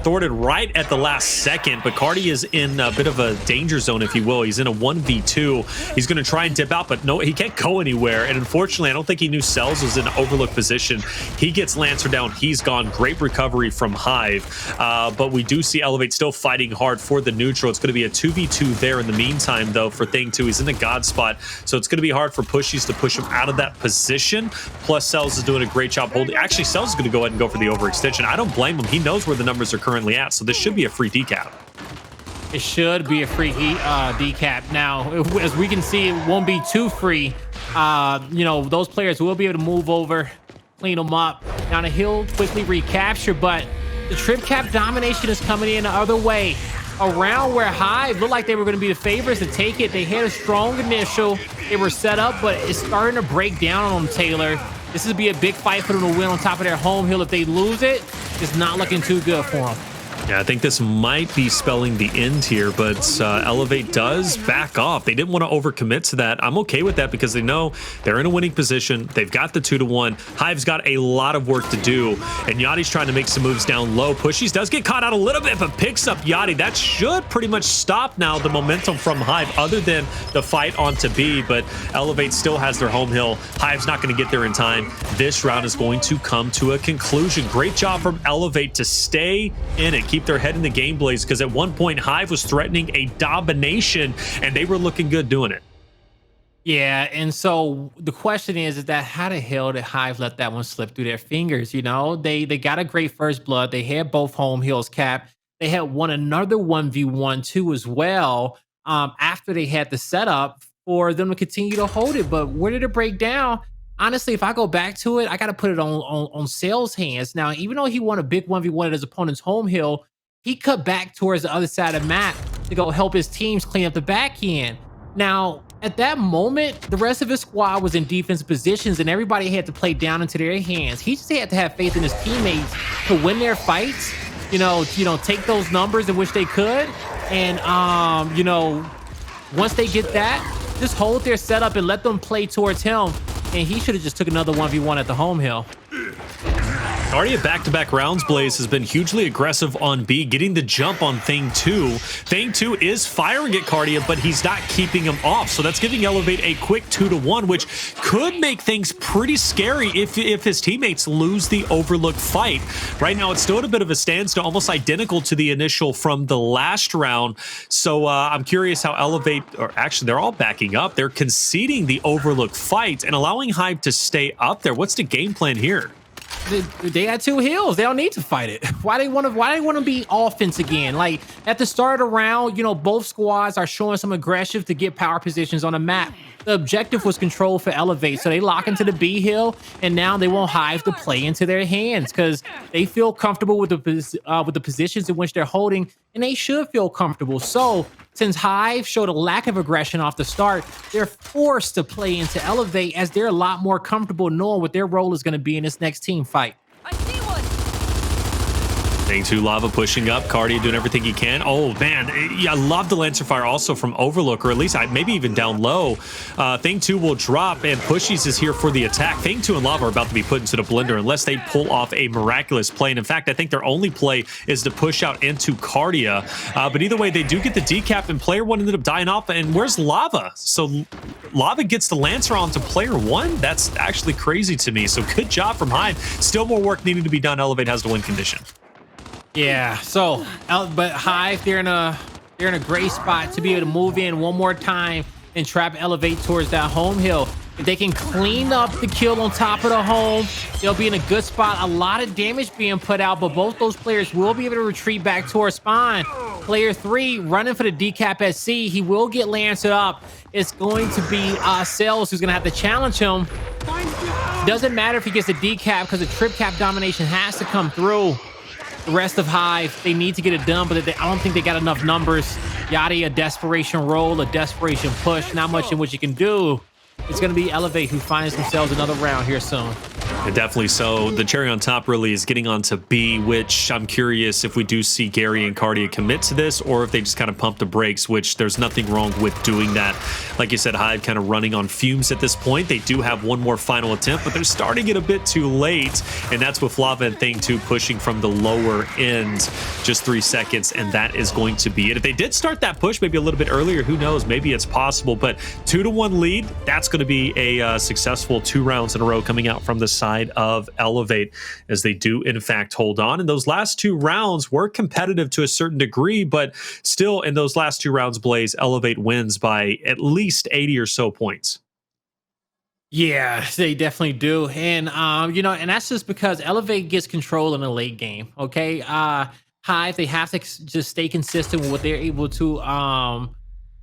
Speaker 1: thwarted right at the last second. But Kardia is in a bit of a danger zone, if you will. He's in a 1v2. He's going to try and dip out, but no, he can't go anywhere. And unfortunately, I don't think he knew Cellz was in an Overlook position. He gets Lancer down. He's gone. Great recovery from Hive. But we do see Elevate still fighting hard for the neutral. It's going to be a 2v2 there in the meantime, though, for Thing 2. He's in the God spot, so it's going to be hard for Pushyz to push him out of that position. Plus, Cellz is doing a great job holding. Actually, Cellz is going to go ahead and go for the overextension. I don't blame him. He knows where the numbers are currently at, so this should be a free decap.
Speaker 2: It should be a free decap. Now, as we can see, it won't be too free. You know, those players will be able to move over, clean them up. Down the hill, quickly recapture, but the trip cap domination is coming in the other way. Around where Hive looked like they were going to be the favorites to take it. They had a strong initial. They were set up, but it's starting to break down on them, Taylor. This would be a big fight for them to win on top of their home hill. If they lose it, it's not looking too good for them.
Speaker 1: Yeah, I think this might be spelling the end here, but Elevate does back off. They didn't want to overcommit to that. I'm okay with that because they know they're in a winning position. They've got the 2-to-1. Hive's got a lot of work to do, and Yachty's trying to make some moves down low. Pushyz does get caught out a little bit, but picks up Yachty. That should pretty much stop now the momentum from Hive, other than the fight onto B, but Elevate still has their home hill. Hive's not going to get there in time. This round is going to come to a conclusion. Great job from Elevate to stay in it. Keep their head in the game, Blaze, because at one point Hive was threatening a domination and they were looking good doing it.
Speaker 2: Yeah, and so the question is that how the hell did Hive let that one slip through their fingers? You know, they got a great first blood. They had both home hills capped. They had won another 1v1 too as well after they had the setup for them to continue to hold it. But where did it break down? Honestly, if I go back to it, I got to put it on Cellz' hands. Now, even though he won a big 1v1 at his opponent's home hill, he cut back towards the other side of the map to go help his teams clean up the back end. Now, at that moment, the rest of his squad was in defensive positions and everybody had to play down into their hands. He just had to have faith in his teammates to win their fights, you know, take those numbers in which they could. And you know, once they get that, just hold their setup and let them play towards him. And he should have just took another 1v1 at the home hill.
Speaker 1: Kardia back-to-back rounds, Blaze, has been hugely aggressive on B, getting the jump on Thing 2. Thing 2 is firing at Kardia, but he's not keeping him off. So that's giving Elevate a quick 2-1, which could make things pretty scary if his teammates lose the Overlook fight. Right now, it's still at a bit of a standstill, almost identical to the initial from the last round. So I'm curious how Elevate, or actually, they're all backing up. They're conceding the Overlook fight and allowing Hive to stay up there. What's the game plan here?
Speaker 2: They had 2 heals. They don't need to fight it. Why they want to be offense again? Like at the start of the round, you know, both squads are showing some aggression to get power positions on the map. The objective was control for Elevate, so they lock into the B hill, and now they want Hive to play into their hands because they feel comfortable with the positions in which they're holding, and they should feel comfortable. So since Hive showed a lack of aggression off the start, they're forced to play into Elevate as they're a lot more comfortable knowing what their role is going to be in this next team fight.
Speaker 5: I see one.
Speaker 1: Thing 2 Lava pushing up, Kardia doing everything he can. Oh man, yeah, I love the Lancer Fire also from Overlook, or at least maybe even down low. Thing 2 will drop, and Pushyz is here for the attack. Thing 2 and Lava are about to be put into the blender unless they pull off a miraculous play. And in fact, I think their only play is to push out into Kardia. But either way, they do get the decap, and player 1 ended up dying off. And where's Lava? So Lava gets the Lancer onto player 1? That's actually crazy to me. So good job from Hive. Still more work needing to be done. Elevate has the win condition.
Speaker 2: Yeah, so but Hive, they're in a great spot to be able to move in one more time and trap Elevate towards that home hill. If they can clean up the kill on top of the home, they'll be in a good spot. A lot of damage being put out, but both those players will be able to retreat back towards spawn. Player 3 running for the decap at C. He will get Lancered up. It's going to be Cellz who's going to have to challenge him. Doesn't matter if he gets the decap because the trip cap domination has to come through. The rest of Hive, they need to get it done, but I don't think they got enough numbers. Yachty, a desperation roll, a desperation push, not much in which you can do. It's going to be Elevate who finds themselves another round here soon.
Speaker 1: And definitely so. The cherry on top really is getting onto B, which I'm curious if we do see Gary and Kardia commit to this, or if they just kind of pump the brakes, which there's nothing wrong with doing that. Like you said, Hive kind of running on fumes at this point. They do have one more final attempt, but they're starting it a bit too late. And that's with Lava and Thing 2 pushing from the lower end. Just 3 seconds, and that is going to be it. If they did start that push maybe a little bit earlier, who knows? Maybe it's possible, but 2-1 lead, that's going to be a successful 2 rounds in a row coming out from the side of Elevate, as they do in fact hold on. And those last 2 rounds were competitive to a certain degree, but still in those last 2 rounds, Blaze, Elevate wins by at least 80 or so points.
Speaker 2: Yeah, they definitely do. And you know, and that's just because Elevate gets control in the late game. Okay, Hive, they have to just stay consistent with what they're able to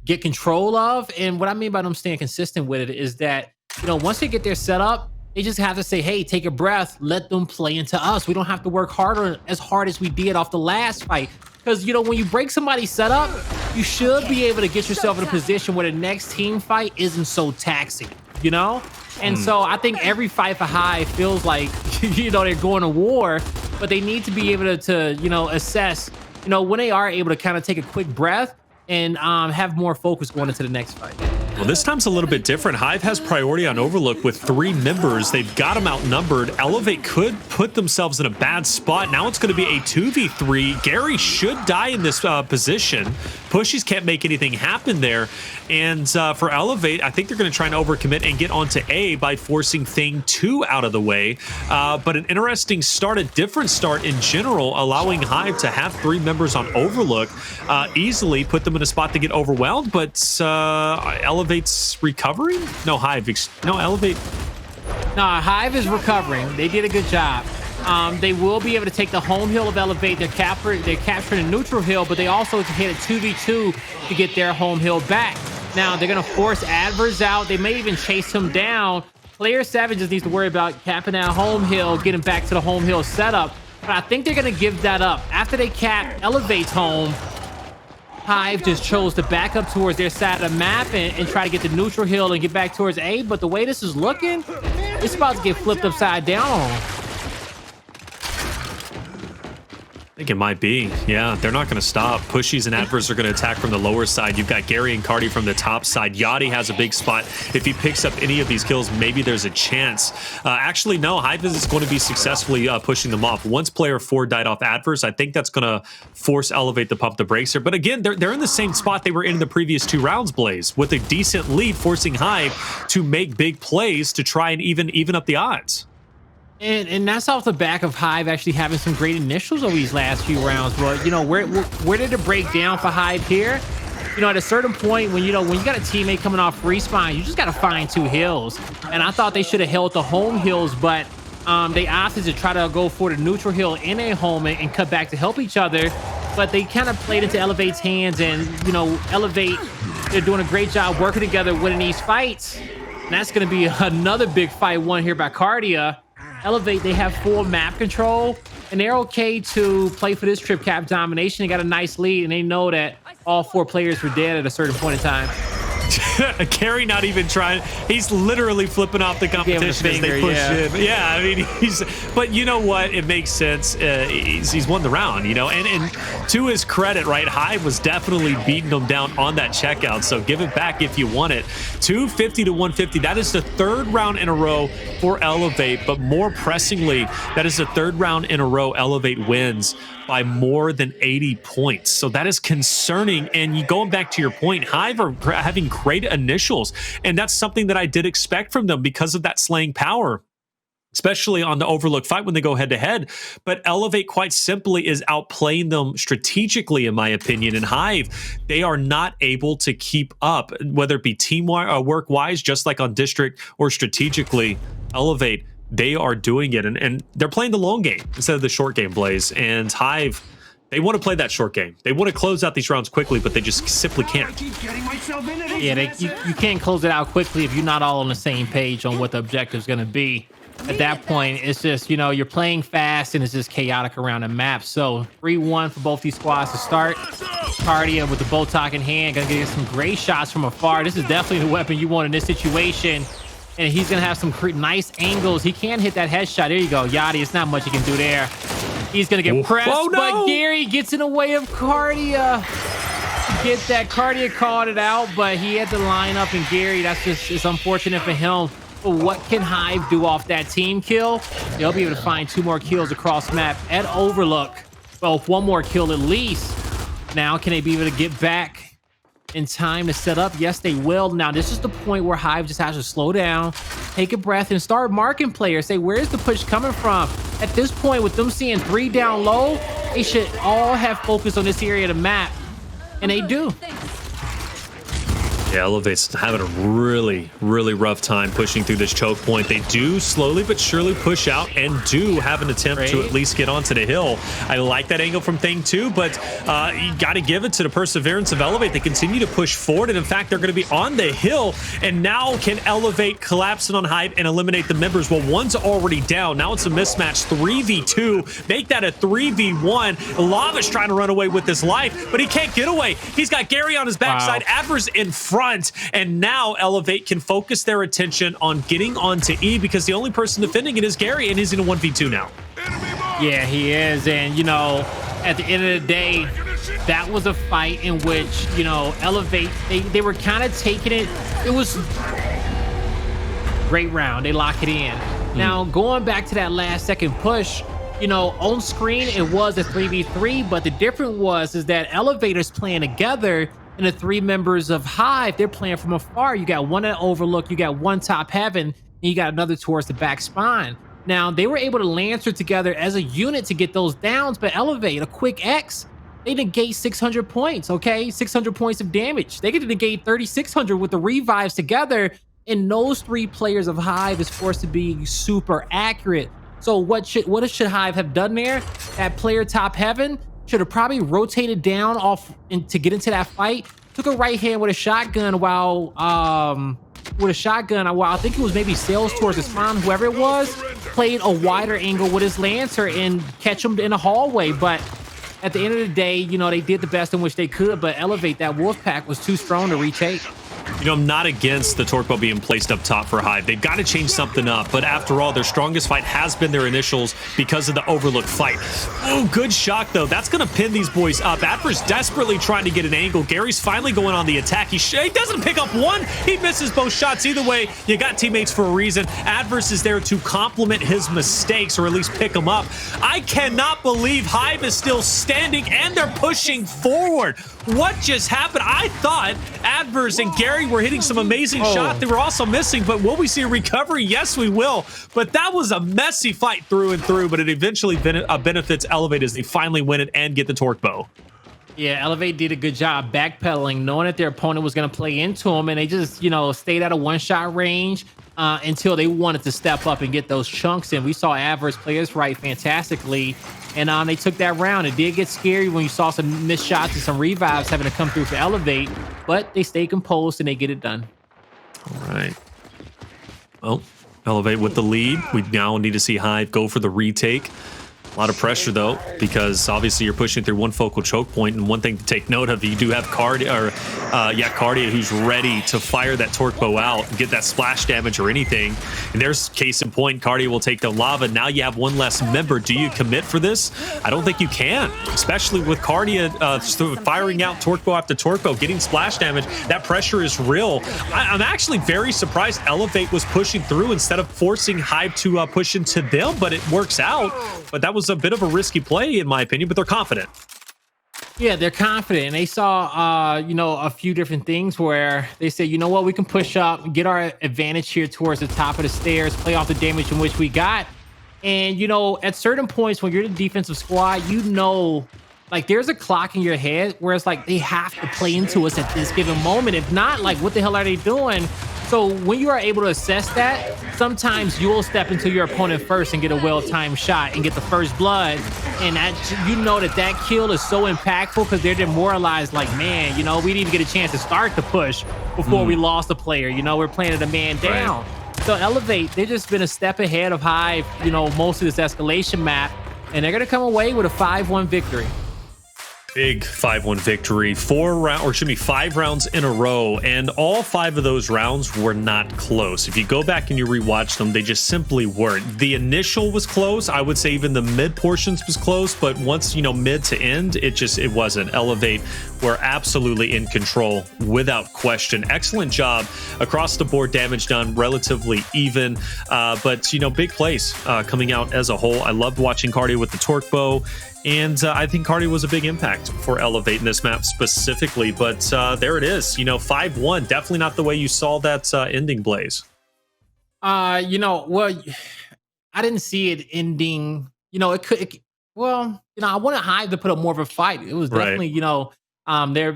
Speaker 2: get control of. And what I mean by them staying consistent with it is that, you know, once they get their setup, they just have to say, hey, take a breath, let them play into us. We don't have to work harder as hard as we did off the last fight. Because, you know, when you break somebody's setup, you should be able to get yourself in a position where the next team fight isn't so taxing, you know? And so I think every fight for Hive feels like, you know, they're going to war, but they need to be able to, you know, assess, you know, when they are able to kind of take a quick breath and have more focus going into the next fight.
Speaker 1: Well, this time's a little bit different. Hive has priority on Overlook with 3 members. They've got them outnumbered. Elevate could put themselves in a bad spot. Now it's going to be a 2v3. Gary should die in this position. Pushyz can't make anything happen there. And for Elevate, I think they're going to try and overcommit and get onto A by forcing Thing 2 out of the way. But an interesting start, a different start in general, allowing Hive to have 3 members on Overlook, easily put them in a spot to get overwhelmed. But Elevate's recovering? No, Hive. No, Elevate.
Speaker 2: No, Hive is recovering. They did a good job. They will be able to take the home hill of Elevate. They're capturing the neutral hill, but they also hit a 2v2 to get their home hill back. Now, they're going to force Addvers out. They may even chase him down. Player 7 just needs to worry about capping that home hill, getting back to the home hill setup. But I think they're going to give that up. After they cap Elevate's home, Hive just chose to back up towards their side of the map and try to get the neutral hill and get back towards A. But the way this is looking, it's about to get flipped upside down on them.
Speaker 1: think it might be. Yeah, they're not going to stop. Pushyz and Addvers are going to attack from the lower side. You've got Gary and Kardia from the top side. Yachty has a big spot. If he picks up any of these kills, maybe there's a chance. Actually, no. Hive is going to be successfully pushing them off. Once player 4 died off Addvers, I think that's going to force Elevate to pump the brakes here. But again, they're in the same spot they were in the previous 2 rounds, Blaze, with a decent lead, forcing Hive to make big plays to try and even up the odds.
Speaker 2: And that's off the back of Hive actually having some great initials over these last few rounds. But, you know, where did it break down for Hive here? You know, at a certain point, when you got a teammate coming off respawn, you just got to find 2 hills. And I thought they should have held the home hills, but they opted to try to go for the neutral hill in a home and cut back to help each other. But they kind of played into Elevate's hands, and, you know, Elevate, they're doing a great job working together, winning these fights. And that's going to be another big fight won here by Kardia. Elevate, they have full map control, and they're okay to play for this trip cap domination. They got a nice lead, and they know that all 4 players were dead at a certain point in time.
Speaker 1: Gary not even trying. He's literally flipping off the competition as they push in. Yeah, I mean, but you know what? It makes sense. He's won the round, you know, and to his credit, right? Hive was definitely beating them down on that checkout. So give it back if you want it. 250 to 150. That is the 3rd round in a row for Elevate, but more pressingly, that is the 3rd round in a row Elevate wins by more than 80 points. So that is concerning. And you going back to your point, Hive are having great initials, and that's something that I did expect from them because of that slaying power, especially on the Overlook fight when they go head to head. But Elevate quite simply is outplaying them strategically, in my opinion. And Hive, they are not able to keep up, whether it be teamwork wise, just like on District, or strategically. Elevate, they are doing it, and they're playing the long game instead of the short game, Blaze. And Hive, they want to play that short game. They want to close out these rounds quickly, but they just simply can't.
Speaker 2: Yeah, you can't close it out quickly if you're not all on the same page on what the objective is going to be. At that point, it's just, you know, you're playing fast and it's just chaotic around the map. So 3-1 for both these squads to start. Kardia with the Botok in hand, gonna get some great shots from afar. This is definitely the weapon you want in this situation. And he's going to have some nice angles. He can hit that headshot. There you go. Yachty, it's not much you can do there. He's going to get pressed, but Gary gets in the way of Kardia. Get that. Kardia called it out, but he had to line up, and Gary, it's unfortunate for him. But what can Hive do off that team kill? They'll be able to find 2 more kills across map at Overlook. Well, 1 more kill at least. Now, can they be able to get back in time to set up? Yes, they will. Now, this is the point where Hive just has to slow down, take a breath, and start marking players. Say, where's the push coming from? At this point, with them seeing 3 down low, they should all have focus on this area of the map, and they do.
Speaker 1: Yeah, Elevate's having a really, really rough time pushing through this choke point. They do slowly but surely push out and do have an attempt to at least get onto the hill. I like that angle from Thing too, but you got to give it to the perseverance of Elevate. They continue to push forward, and in fact, they're going to be on the hill. And now can Elevate collapse it on Hive and eliminate the members? Well, one's already down. Now it's a mismatch, 3v2. Make that a 3v1. Lava's trying to run away with his life, but he can't get away. He's got Gary on his backside. Addvers in front. And now Elevate can focus their attention on getting onto E, because the only person defending it is Gary, and he's in a 1v2 now.
Speaker 2: Yeah, he is. And, you know, at the end of the day, that was a fight in which, you know, Elevate, they were kind of taking it. It was great round. They lock it in. Now, going back to that last second push, you know, on screen, it was a 3v3, but the difference is that Elevator's playing together, and the 3 members of Hive, they're playing from afar. You got 1 at Overlook, you got 1 top heaven, and you got another towards the back spine. Now, they were able to Lancer together as a unit to get those downs, but Elevate, a quick X, they negate 600 points, okay? 600 points of damage. They get to negate 3,600 with the revives together, and those 3 players of Hive is forced to be super accurate. So what should Hive have done there? That player top heaven should have probably rotated down off to get into that fight. Took a right hand with a shotgun while I think it was maybe Cellz towards the spawn, whoever it was, played a wider angle with his Lancer and catch him in the hallway. But at the end of the day, you know, they did the best in which they could, but Elevate, that wolf pack was too strong to retake.
Speaker 1: You know, I'm not against the Torque Bow being placed up top for Hive. They've got to change something up. But after all, their strongest fight has been their initials because of the Overlook fight. Oh, good shot, though. That's going to pin these boys up. Addvers desperately trying to get an angle. Gary's finally going on the attack. He doesn't pick up one. He misses both shots. Either way, you got teammates for a reason. Addvers is there to complement his mistakes, or at least pick them up. I cannot believe Hive is still standing and they're pushing forward. What just happened? I thought Addvers and Gary were hitting some amazing shots. They were also missing, but will we see a recovery? Yes, we will. But that was a messy fight through and through, but it eventually benefits Elevate as they finally win it and get the Torque Bow.
Speaker 2: Yeah, Elevate did a good job backpedaling, knowing that their opponent was going to play into them, and they just, you know, stayed out of one-shot range until they wanted to step up and get those chunks in. We saw Addvers play this right fantastically, and they took that round. It did get scary when you saw some missed shots and some revives having to come through for Elevate, but they stay composed and they get it done.
Speaker 1: All right. Well, Elevate with the lead. We now need to see Hive go for the retake. A lot of pressure, though, because obviously you're pushing through one focal choke point, and one thing to take note of, you do have Kardia, who's ready to fire that Torque Bow out and get that splash damage or anything. And there's case in point, Kardia will take the lava. Now you have one less member. Do you commit for this? I don't think you can, especially with Kardia firing out Torque Bow after Torque Bow, getting splash damage. That pressure is real. I'm actually very surprised Elevate was pushing through instead of forcing Hive to push into them, but it works out. But that was a bit of a risky play, in my opinion, but they're confident.
Speaker 2: Yeah, they're confident, and they saw, you know, a few different things where they said, you know what, we can push up, get our advantage here towards the top of the stairs, play off the damage in which we got. And, you know, at certain points when you're the defensive squad, you know, like there's a clock in your head where it's like they have to play into us at this given moment. If not, like, what the hell are they doing? So when you are able to assess that, sometimes you'll step into your opponent first and get a well-timed shot and get the first blood. And that, you know, that kill is so impactful because they're demoralized. Like, man, you know, we didn't even get a chance to start the push before we lost a player. You know, we're playing a man down. Right. So Elevate, they've just been a step ahead of Hive, you know, most of this escalation map. And they're going to come away with a 5-1 victory.
Speaker 1: Big 5-1 victory, 5 rounds in a row, and all 5 of those rounds were not close. If you go back and you rewatch them, they just simply weren't. The initial was close. I would say even the mid portions was close, but once, you know, mid to end, it wasn't. Elevate were absolutely in control without question. Excellent job across the board. Damage done relatively even, but, you know, big plays coming out as a whole. I loved watching Kardia with the Torque Bow. And I think Kardia was a big impact for Elevate in this map specifically. But there it is. You know, 5-1. Definitely not the way you saw that ending, Blaze.
Speaker 2: You know, well, I didn't see it ending. You know, well, you know, I wanted Hive to put up more of a fight. It was definitely, you know, their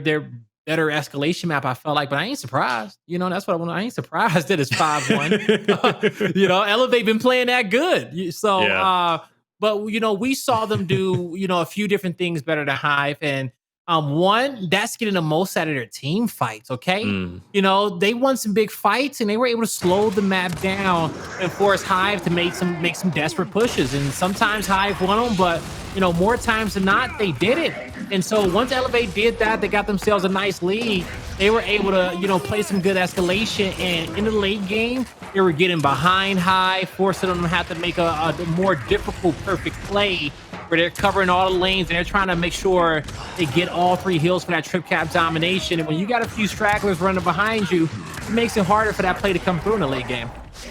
Speaker 2: better escalation map, I felt like. But I ain't surprised. You know, that's what I want. I ain't surprised that it's 5-1. You know, Elevate been playing that good. So, yeah. But, you know, we saw them do, you know, a few different things better than Hive. And one, that's getting the most out of their team fights, okay? You know, they won some big fights and they were able to slow the map down and force Hive to make some desperate pushes. And sometimes Hive won them, but, you know, more times than not, they did it. And so once Elevate did that, they got themselves a nice lead. They were able to, you know, play some good escalation. And in the late game, they were getting behind Hive, forcing them to have to make a more difficult, perfect play where they're covering all the lanes and they're trying to make sure they get all 3 hills for that trip cap domination. And when you got a few stragglers running behind you, it makes it harder for that play to come through in the late game.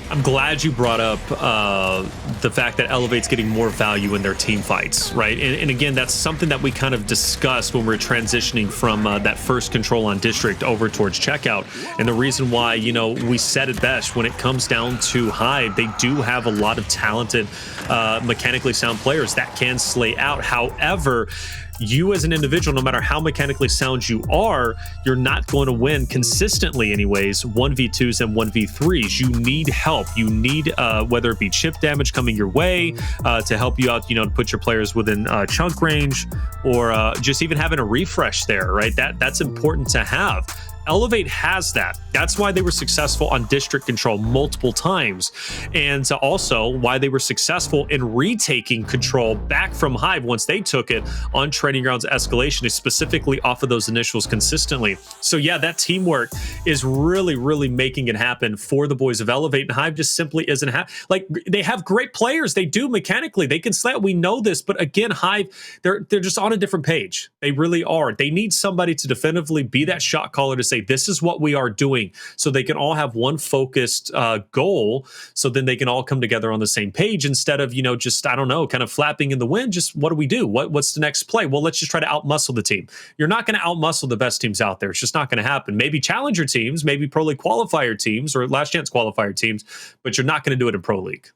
Speaker 1: I'm glad you brought up the fact that Elevate's getting more value in their team fights, right? And again, that's something that we kind of discussed when we're transitioning from that first control on District over towards Checkout. And the reason why, you know, we said it best, when it comes down to Hive, they do have a lot of talented, mechanically sound players that can slay out. However, you as an individual, no matter how mechanically sound you are, you're not going to win consistently anyways 1v2s and 1v3s. You need help. You need whether it be chip damage coming your way to help you out, you know, to put your players within chunk range, or just even having a refresh there, right? That's important to have. Elevate has that. That's why they were successful on district control multiple times. And also why they were successful in retaking control back from Hive once they took it on Training Grounds Escalation, specifically off of those initials consistently. So yeah, that teamwork is really, really making it happen for the boys of Elevate, and Hive just simply isn't like, they have great players. They do mechanically. They can slap. We know this, but again, Hive, they're just on a different page. They really are. They need somebody to definitively be that shot caller to say, this is what we are doing, so they can all have one focused goal, so then they can all come together on the same page instead of, just, I don't know, kind of flapping in the wind. Just what do we do? What's the next play? Well, let's just try to outmuscle the team. You're not going to outmuscle the best teams out there. It's just not going to happen. Maybe challenger teams, maybe Pro League qualifier teams or last chance qualifier teams, but you're not going to do it in Pro League.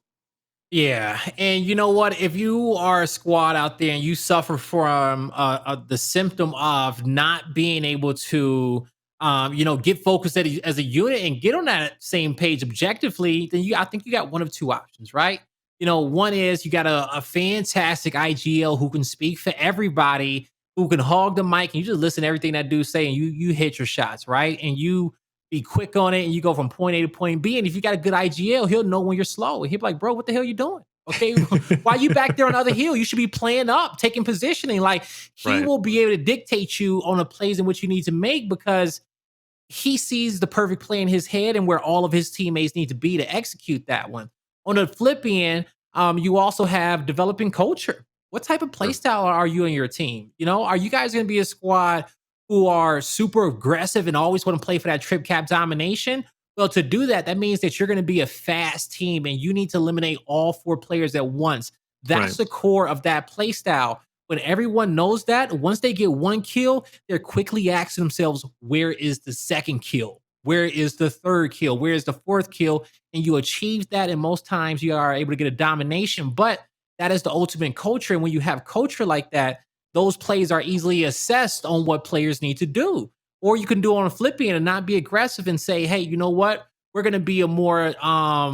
Speaker 2: Yeah, and you know what? If you are a squad out there and you suffer from the symptom of not being able to, get focused as a unit and get on that same page objectively, then I think you got one of two options, right? One is you got a fantastic IGL who can speak for everybody, who can hog the mic, and you just listen to everything that dude's saying. You hit your shots, right? And you be quick on it, and you go from point A to point B. And if you got a good IGL, he'll know when you're slow. And he'll be like, bro, what the hell are you doing? Okay, why you back there on the other hill? You should be playing up, taking positioning. Like, he will be able to dictate you on the plays in which you need to make, because he sees the perfect play in his head and where all of his teammates need to be to execute that one. On the flip end, you also have developing culture. What type of play style are you and your team? Are you guys going to be a squad who are super aggressive and always want to play for that trip cap domination? Well, to do that, that means that you're going to be a fast team and you need to eliminate all 4 players at once. That's the core of that play style. When everyone knows that, once they get 1 kill, they're quickly asking themselves, where is the 2nd kill? Where is the 3rd kill? Where is the 4th kill? And you achieve that, and most times you are able to get a domination. But that is the ultimate culture. And when you have culture like that, those plays are easily assessed on what players need to do. Or you can do on a flipping and not be aggressive and say, hey, you know what? We're going to be a more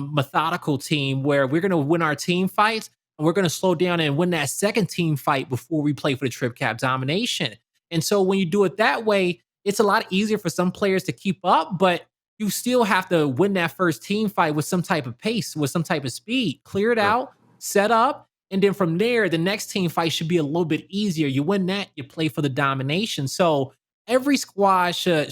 Speaker 2: methodical team where we're going to win our team fights, and we're going to slow down and win that 2nd team fight before we play for the trip cap domination. And so when you do it that way, it's a lot easier for some players to keep up, but you still have to win that 1st team fight with some type of pace, with some type of speed. Clear it out, set up, and then from there, the next team fight should be a little bit easier. You win that, you play for the domination. So every squad should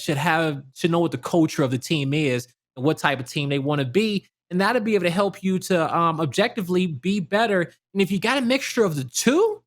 Speaker 2: know what the culture of the team is and what type of team they want to be. And that'll be able to help you to objectively be better. And if you got a mixture of the two,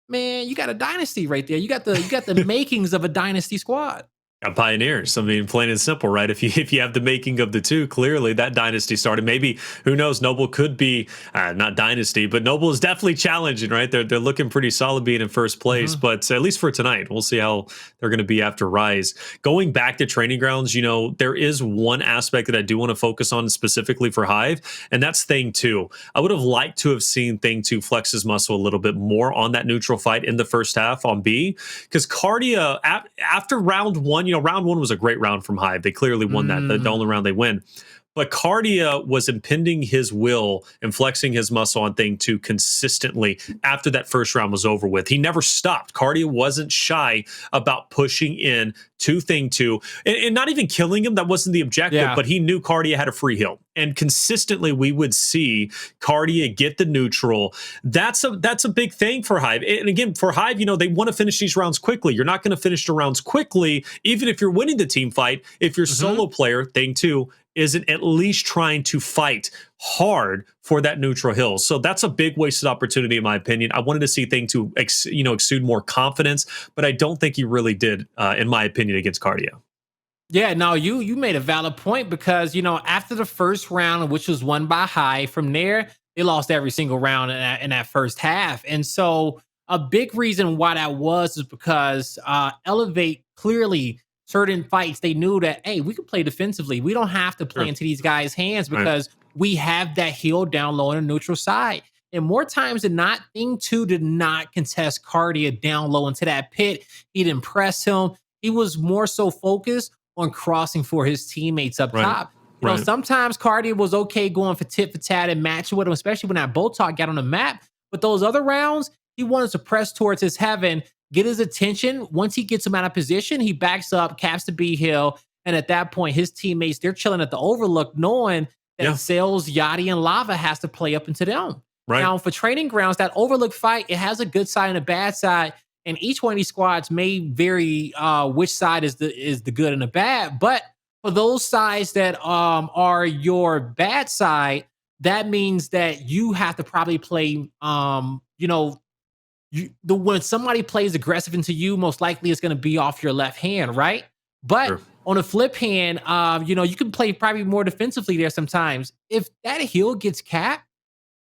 Speaker 2: man, you got a dynasty right there. You got the makings of a dynasty squad.
Speaker 1: Pioneers. I mean, plain and simple, right? If you have the making of the two, clearly that dynasty started. Maybe, who knows, Noble could be not dynasty, but Noble is definitely challenging, right? They're looking pretty solid being in first place, but at least for tonight, we'll see how they're going to be after Rise. Going back to Training Grounds, there is one aspect that I do want to focus on specifically for Hive, and that's Thing 2. I would have liked to have seen Thing 2 flex his muscle a little bit more on that neutral fight in the first half on B, because Kardia, after round 1, round 1 was a great round from Hive. They clearly won that, the only round they win. But Kardia was impending his will and flexing his muscle on Thing 2 consistently after that first round was over with. He never stopped. Kardia wasn't shy about pushing in to Thing 2 and not even killing him. That wasn't the objective, but he knew Kardia had a free heal. And consistently we would see Kardia get the neutral. That's a big thing for Hive. And again, for Hive, they want to finish these rounds quickly. You're not going to finish the rounds quickly, even if you're winning the team fight. If you're solo player, Thing 2 isn't at least trying to fight hard for that neutral hill. So that's a big wasted opportunity, in my opinion. I wanted to see Thing 2 exude more confidence, but I don't think he really did, in my opinion, against Kardia.
Speaker 2: Yeah, no, you made a valid point, because, after the first round, which was won by Hive, from there, they lost every single round in that first half. And so a big reason why that is because Elevate clearly, certain fights, they knew that, hey, we could play defensively. We don't have to play into these guys' hands, because we have that heal down low on the neutral side. And more times than not, Thing 2 did not contest Kardia down low into that pit. He didn't press him. He was more so focused on crossing for his teammates up top. You know, sometimes Kardia was okay going for tit for tat and matching with him, especially when that Botok got on the map. But those other rounds, he wanted to press towards his heaven get his attention. Once he gets him out of position, he backs up, caps the B hill. And at that point, his teammates, they're chilling at the overlook, knowing that Cellz, Yachty, and Lava has to play up into them.
Speaker 1: Right.
Speaker 2: Now, for training grounds, that overlook fight, it has a good side and a bad side. And each one of these squads may vary which side is the good and the bad. But for those sides that are your bad side, that means that you have to probably play, when somebody plays aggressive into you, most likely it's going to be off your left hand, right? But on the flip hand, you can play probably more defensively there sometimes. If that hill gets capped,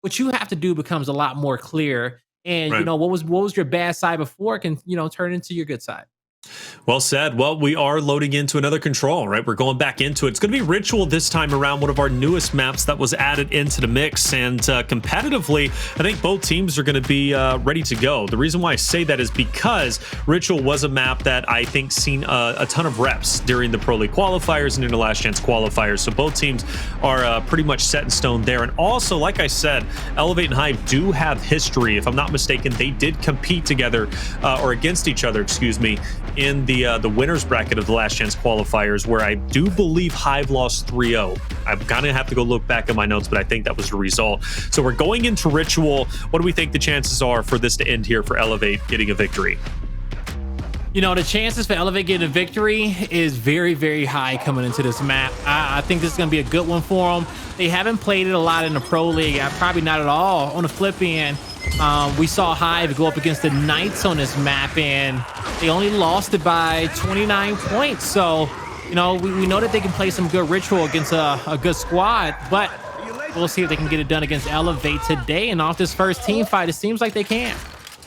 Speaker 2: what you have to do becomes a lot more clear. And, what was your bad side before can, turn into your good side.
Speaker 1: Well said. Well, we are loading into another control, right? We're going back into it. It's going to be Ritual this time around, one of our newest maps that was added into the mix. And competitively, I think both teams are going to be ready to go. The reason why I say that is because Ritual was a map that I think seen a ton of reps during the Pro League qualifiers and in the Last Chance qualifiers. So both teams are pretty much set in stone there. And also, like I said, Elevate and Hive do have history. If I'm not mistaken, they did compete together or against each other, excuse me, in the winners bracket of the Last Chance qualifiers, where I do believe Hive lost 3-0. I'm gonna have to go look back at my notes, but I think that was the result. So we're going into Ritual. What do we think the chances are for this to end here for Elevate getting a victory?
Speaker 2: The chances for Elevate getting a victory is very, very high coming into this map. I think this is going to be a good one for them. They haven't played it a lot in the Pro League, probably not at all. On the flip end, we saw Hive go up against the Knights on this map, and they only lost it by 29 points. So, we know that they can play some good Ritual against a good squad, but we'll see if they can get it done against Elevate today. And off this first team fight, it seems like they can.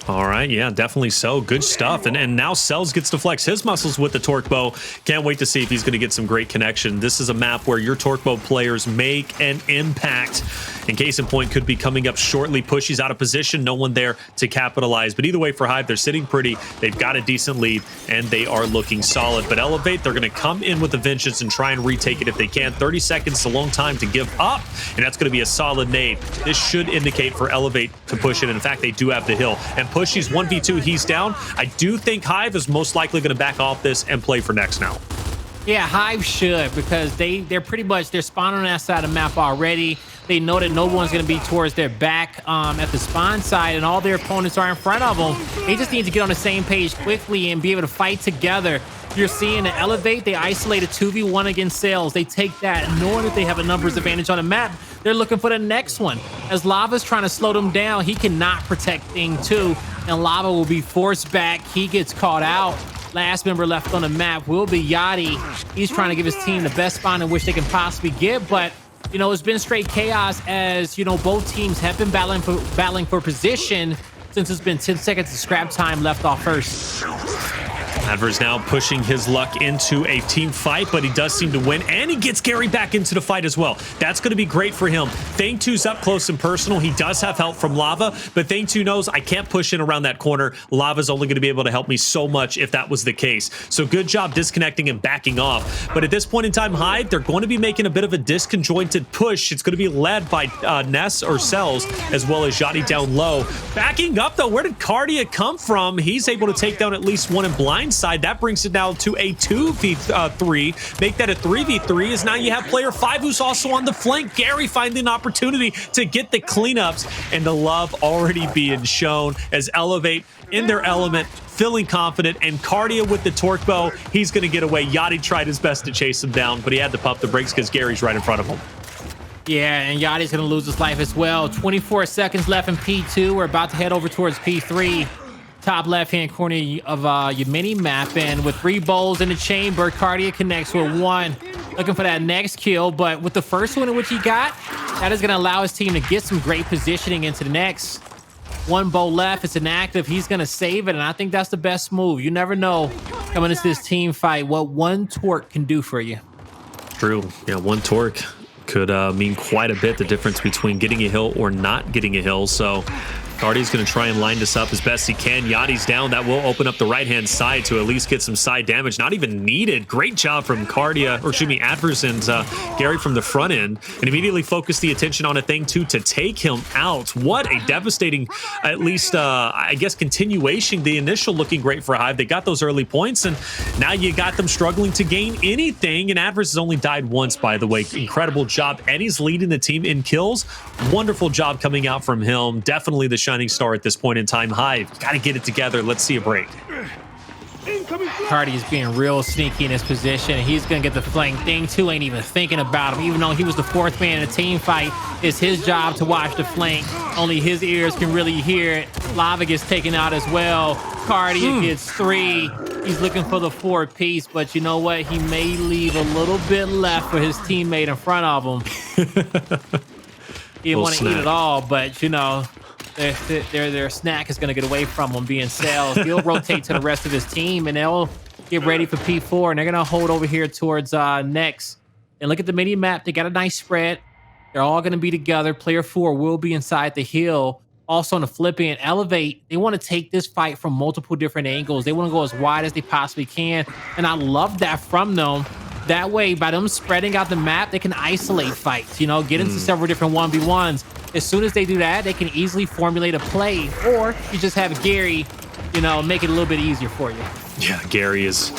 Speaker 1: All right, yeah, definitely so. Good stuff. And now Cellz gets to flex his muscles with the Torque Bow. Can't wait to see if he's going to get some great connection. This is a map where your Torque Bow players make an impact. And case in point could be coming up shortly. Pushyz out of position, no one there to capitalize. But either way for Hive, they're sitting pretty. They've got a decent lead, and they are looking solid. But Elevate, they're going to come in with a vengeance and try and retake it if they can. 30 seconds is a long time to give up, and that's going to be a solid nade. This should indicate for Elevate to push it. In fact, they do have the hill. And Pushyz 1v2, he's down. I do think Hive is most likely going to back off this and play for next now.
Speaker 2: Yeah, Hive should, because they're pretty much, they're spawning on that side of the map already. They know that no one's going to be towards their back at the spawn side, and all their opponents are in front of them. They just need to get on the same page quickly and be able to fight together. You're seeing the Elevate, they isolate a 2v1 against Cellz. They take that, knowing that they have a numbers advantage on the map. They're looking for the next one. As Lava's trying to slow them down, he cannot protect Thing 2, and Lava will be forced back. He gets caught out. Last member left on the map will be Yachty. He's trying to give his team the best spawn in which they can possibly get, but it's been straight chaos as, both teams have been battling for position since it's been 10 seconds of scrap time left off first.
Speaker 1: Addvers now pushing his luck into a team fight, but he does seem to win, and he gets Gary back into the fight as well. That's going to be great for him. Thing 2's up close and personal. He does have help from Lava, but Thing 2 knows I can't push in around that corner. Lava's only going to be able to help me so much if that was the case. So good job disconnecting and backing off. But at this point in time, Hive, they're going to be making a bit of a disconjointed push. It's going to be led by Ness or Cellz, as well as Yachty down low. Backing up, though, where did Kardia come from? He's able to take down at least one in blind side. That brings it now to a 2v3. Make that a 3v3, as now you have player 5 who's also on the flank. Gary finding an opportunity to get the cleanups, and the love already being shown as Elevate in their element, feeling confident, and Kardia with the Torque Bow. He's going to get away. Yachty tried his best to chase him down, but he had to pump the brakes because Gary's right in front of him.
Speaker 2: Yeah, and Yachty's going to lose his life as well. 24 seconds left in P2. We're about to head over towards P3. Top left-hand corner of your mini-map, and with 3 bowls in the chamber, Kardia connects with 1. Looking for that next kill, but with the first one in which he got, that is going to allow his team to get some great positioning into the next. 1 bowl left, it's inactive. He's going to save it, and I think that's the best move. You never know, coming into this team fight, what 1 torque can do for you.
Speaker 1: True. Yeah, 1 torque could mean quite a bit, the difference between getting a hill or not getting a hill. So Kardia's going to try and line this up as best he can. Yachty's down. That will open up the right-hand side to at least get some side damage. Not even needed. Great job from Kardia, or excuse me, Addvers and Gary from the front end. And immediately focused the attention on a thing, too, to take him out. What a devastating, at least, I guess, continuation. The initial looking great for Hive. They got those early points, and now you got them struggling to gain anything. And Addvers has only died once, by the way. Incredible job. And he's leading the team in kills. Wonderful job coming out from him. Definitely the shining star at this point in time. Hive, got to get it together. Let's see a break.
Speaker 2: Kardia is being real sneaky in his position. He's going to get the flank. Thing 2 ain't even thinking about him. Even though he was the 4th man in a team fight, it's his job to watch the flank. Only his ears can really hear it. Lava gets taken out as well. Kardia gets 3. He's looking for the 4th piece, but you know what? He may leave a little bit left for his teammate in front of him. He didn't want to eat it all, but you know, their snack is going to get away from him being Cellz. He'll rotate to the rest of his team, and they'll get ready for P4, and they're going to hold over here towards next. And look at the mini map. They got a nice spread. They're all going to be together. Player 4 will be inside the hill. Also on the flip end, Elevate, they want to take this fight from multiple different angles. They want to go as wide as they possibly can, and I love that from them. That way, by them spreading out the map, they can isolate fights, you know, get into several different 1v1s. As soon as they do that, they can easily formulate a play, or you just have Gary, you know, make it a little bit easier for you.
Speaker 1: Yeah, Gary is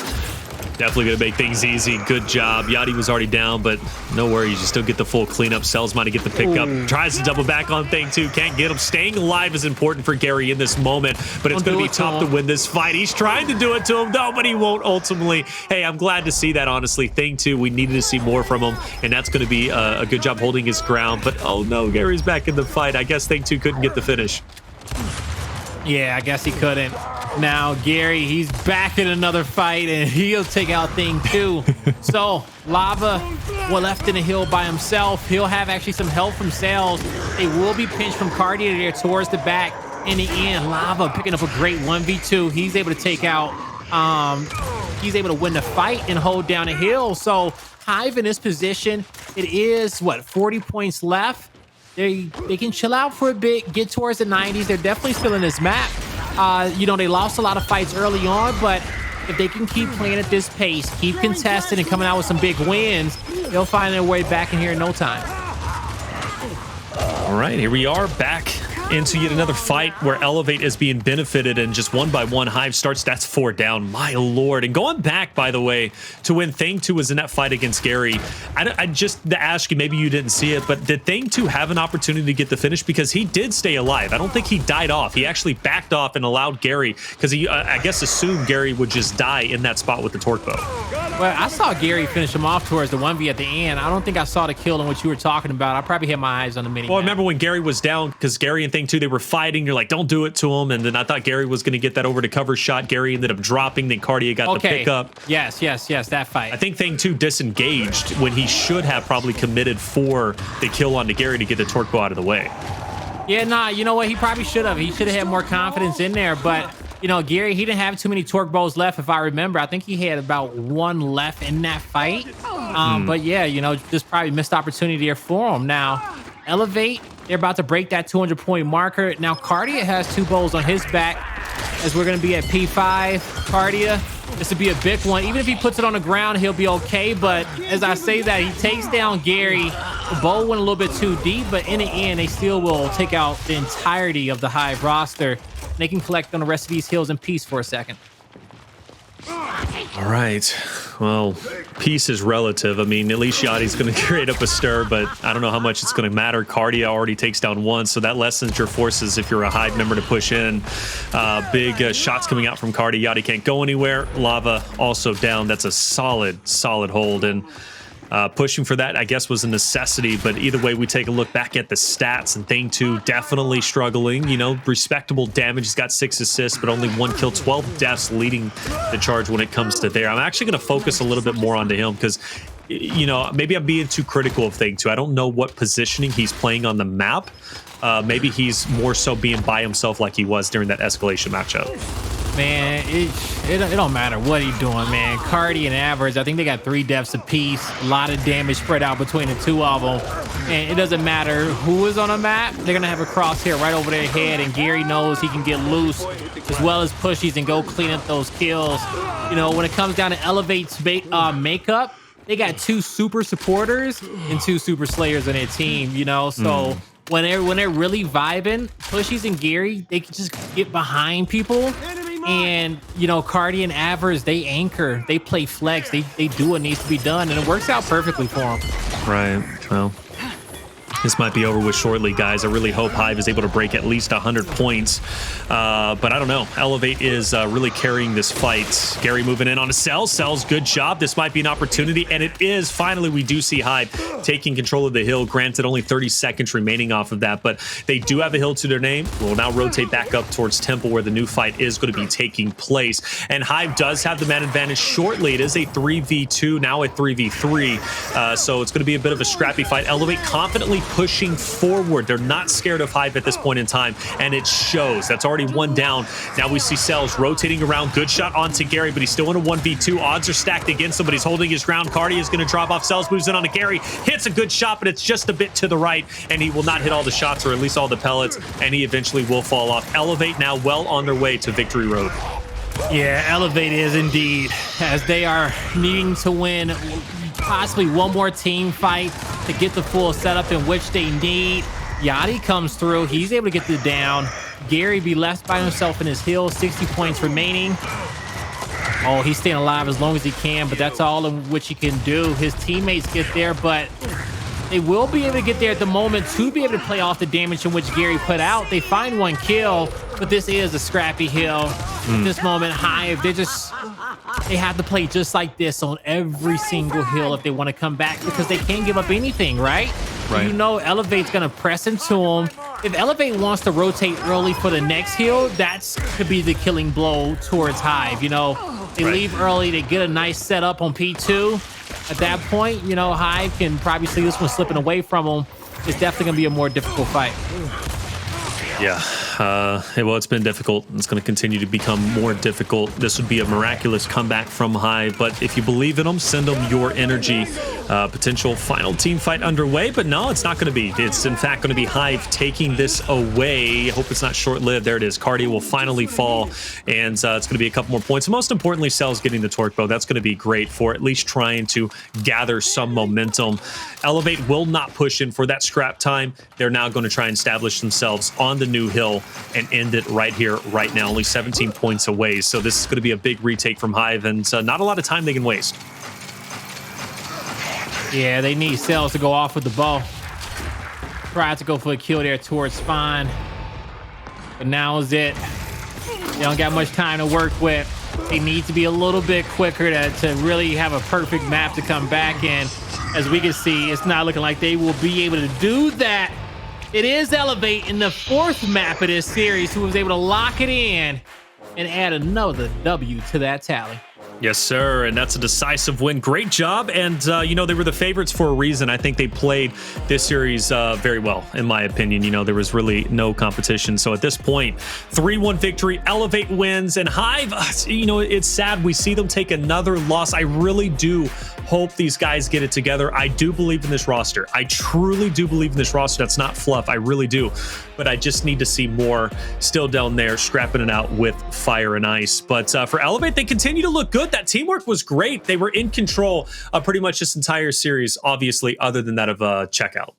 Speaker 1: definitely going to make things easy. Good job. Yachty was already down, but no worries. You still get the full cleanup. Cellz might get the pickup. Tries to double back on thing, too. Can't get him. Staying alive is important for Gary in this moment, but it's going to be tough to win this fight. He's trying to do it to him, though, but he won't ultimately. Hey, I'm glad to see that, honestly. Thing, too, we needed to see more from him, and that's going to be a good job holding his ground. But, oh, no, Gary's back in the fight. I guess Thing, too, couldn't get the finish.
Speaker 2: Yeah, I guess he couldn't. Now, Gary, he's back in another fight, and he'll take out Thing 2. So, Lava, left in the hill by himself. He'll have actually some help from Cellz. They will be pinched from Kardia there towards the back. In the end, Lava picking up a great 1v2. He's able to take out, he's able to win the fight and hold down a hill. So, Hive in this position, it is, 40 points left. They can chill out for a bit, get towards the 90s. They're definitely still in this map. You know, they lost a lot of fights early on, but if they can keep playing at this pace, keep contesting and coming out with some big wins, they'll find their way back in here in no time.
Speaker 1: All right, here we are back into yet another fight where Elevate is being benefited, and just one by one Hive starts. That's 4 down, my lord. And going back, by the way, to when Thing 2 was in that fight against Gary, I just to ask you, maybe you didn't see it, but did Thing 2 have an opportunity to get the finish? Because he did stay alive. I don't think he died off. He actually backed off and allowed Gary, because he I guess assumed Gary would just die in that spot with the torque bow.
Speaker 2: Well, I saw Gary finish him off towards the 1v at the end. I don't think I saw the kill in what you were talking about. I probably had my eyes on the mini.
Speaker 1: Well, I remember when Gary was down, because Gary and Thing 2, they were fighting. You're like, don't do it to him. And then I thought Gary was going to get that over to cover shot. Gary ended up dropping. Then Kardia got the pickup.
Speaker 2: Yes, that fight.
Speaker 1: I think Thing 2 disengaged when he should have probably committed for the kill onto Gary to get the torque bow out of the way.
Speaker 2: Yeah, nah, you know what? He probably should have. He should have had more confidence in there. But, you know, Gary, he didn't have too many torque bows left, if I remember. I think he had about 1 left in that fight. But, yeah, you know, just probably missed opportunity there for him. Now, Elevate, they're about to break that 200-point marker. Now, Kardia has 2 bows on his back as we're going to be at P5. Kardia, this would be a big one. Even if he puts it on the ground, he'll be okay. But as I say that, he takes down Gary. The bow went a little bit too deep, but in the end, they still will take out the entirety of the Hive roster. They can collect on the rest of these hills in peace for a second.
Speaker 1: All right. Well, peace is relative. I mean, at least Yachty's going to create up a stir, but I don't know how much it's going to matter. Kardia already takes down 1, so that lessens your forces if you're a Hive member to push in. Big shots coming out from Kardia. Yachty can't go anywhere. Lava also down. That's a solid hold, and pushing for that, I guess, was a necessity. But either way, we take a look back at the stats, and Thing 2 definitely struggling. You know, respectable damage. He's got 6 assists, but only 1 kill, 12 deaths leading the charge when it comes to there. I'm actually going to focus a little bit more onto him because, you know, maybe I'm being too critical of Thing 2. I don't know what positioning he's playing on the map. Maybe he's more so being by himself like he was during that Escalation matchup.
Speaker 2: Man, it don't matter what he's doing, man. Kardia and Addvers, I think they got 3 deaths apiece. A lot of damage spread out between the 2 of them. And it doesn't matter who is on a map. They're going to have a crosshair right over their head. And Gary knows he can get loose as well as Pushyz and go clean up those kills. You know, when it comes down to Elevate's makeup, they got 2 super supporters and 2 super slayers on their team, you know? So when they're really vibing, Pushyz and Gary, they can just get behind people. And, you know, Kardia and Addvers, they anchor, they play flex, they do what needs to be done, and it works out perfectly for them.
Speaker 1: Right. Well, this might be over with shortly, guys. I really hope Hive is able to break at least 100 points. But I don't know. Elevate is really carrying this fight. Gary moving in on a Cellz. Cellz, good job. This might be an opportunity, and it is. Finally, we do see Hive taking control of the hill. Granted, only 30 seconds remaining off of that, but they do have a hill to their name. We'll now rotate back up towards Temple, where the new fight is going to be taking place. And Hive does have the man advantage shortly. It is a 3v2, now a 3v3. So it's going to be a bit of a scrappy fight. Elevate confidently pushing forward. They're not scared of Hive at this point in time, and it shows. That's already 1 down. Now we see Cellz rotating around. Good shot onto Gary, but he's still in a 1v2. Odds are stacked against him, but he's holding his ground. Kardia is going to drop off. Cellz moves in on a Gary, hits a good shot, but it's just a bit to the right, and he will not hit all the shots, or at least all the pellets, and he eventually will fall off. Elevate now well on their way to victory road.
Speaker 2: Yeah, Elevate is indeed, as they are needing to win possibly one more team fight to get the full setup in which they need. Yachty comes through. He's able to get the down. Gary be left by himself in his hill. 60 points remaining. Oh, he's staying alive as long as he can, but that's all in which he can do. His teammates get there, but they will be able to get there at the moment to be able to play off the damage in which Gary put out. They find 1 kill, but this is a scrappy hill. At this moment, Hive, they have to play just like this on every single hill if they want to come back, because they can't give up anything, right?
Speaker 1: Right.
Speaker 2: You know Elevate's going to press into them. If Elevate wants to rotate early for the next hill, that's could be the killing blow towards Hive. You know, they leave early, they get a nice setup on P2. At that point, you know, Hive can probably see this one slipping away from them. It's definitely going to be a more difficult fight.
Speaker 1: Yeah, well, it's been difficult. It's going to continue to become more difficult. This would be a miraculous comeback from Hive, but if you believe in them, send them your energy. Potential final team fight underway, but no, it's not going to be. It's in fact going to be Hive taking this away. I hope it's not short-lived. There it is. Kardia will finally fall, and it's going to be a couple more points. Most importantly, Cellz getting the torque bow. That's going to be great for at least trying to gather some momentum. Elevate will not push in for that scrap time. They're now going to try and establish themselves on the new hill and end it right here, right now. Only 17 points away, so this is going to be a big retake from Hive, and not a lot of time they can waste.
Speaker 2: Yeah, they need Cellz to go off with the bow. Tried to go for a kill there towards Spawn, but now is it. They don't got much time to work with. They need to be a little bit quicker to really have a perfect map to come back in. As we can see, it's not looking like they will be able to do that. It is Elevate in the 4th map of this series who was able to lock it in and add another W to that tally.
Speaker 1: Yes, sir, and that's a decisive win. Great job, and you know, they were the favorites for a reason. I think they played this series very well, in my opinion. You know, there was really no competition. So at this point, 3-1 victory, Elevate wins, and Hive, you know, it's sad. We see them take another loss. I really do hope these guys get it together. I do believe in this roster. I truly do believe in this roster. That's not fluff. I really do. But I just need to see more still down there, scrapping it out with Fire and Ice. But for Elevate, they continue to look good. That teamwork was great. They were in control of pretty much this entire series, obviously, other than that of Checkout.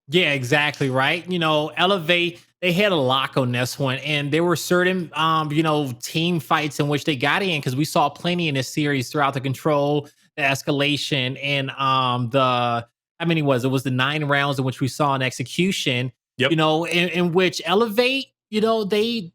Speaker 2: Yeah, exactly, right? You know, Elevate, they had a lock on this one, and there were certain, you know, team fights in which they got in, because we saw plenty in this series throughout the Control, the Escalation, and how many was it? It was the 9 rounds in which we saw an Execution. Yep. You know, in which Elevate, you know, they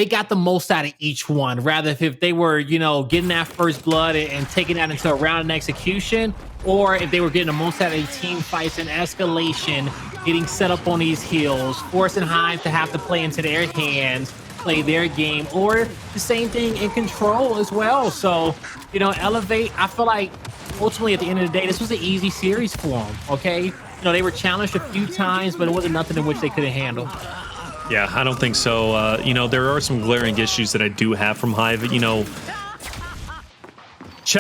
Speaker 2: got the most out of each one. Rather, if they were, you know, getting that first blood and taking that into a round and Execution, or if they were getting the most out of team fights and Escalation, getting set up on these hills, forcing Hive to have to play into their hands, play their game, or the same thing in Control as well. So, you know, Elevate, I feel like ultimately at the end of the day, this was an easy series for them, okay? You know, they were challenged a few times, but it wasn't nothing in which they couldn't handle.
Speaker 1: Yeah, I don't think so. You know, there are some glaring issues that I do have from Hive. You know,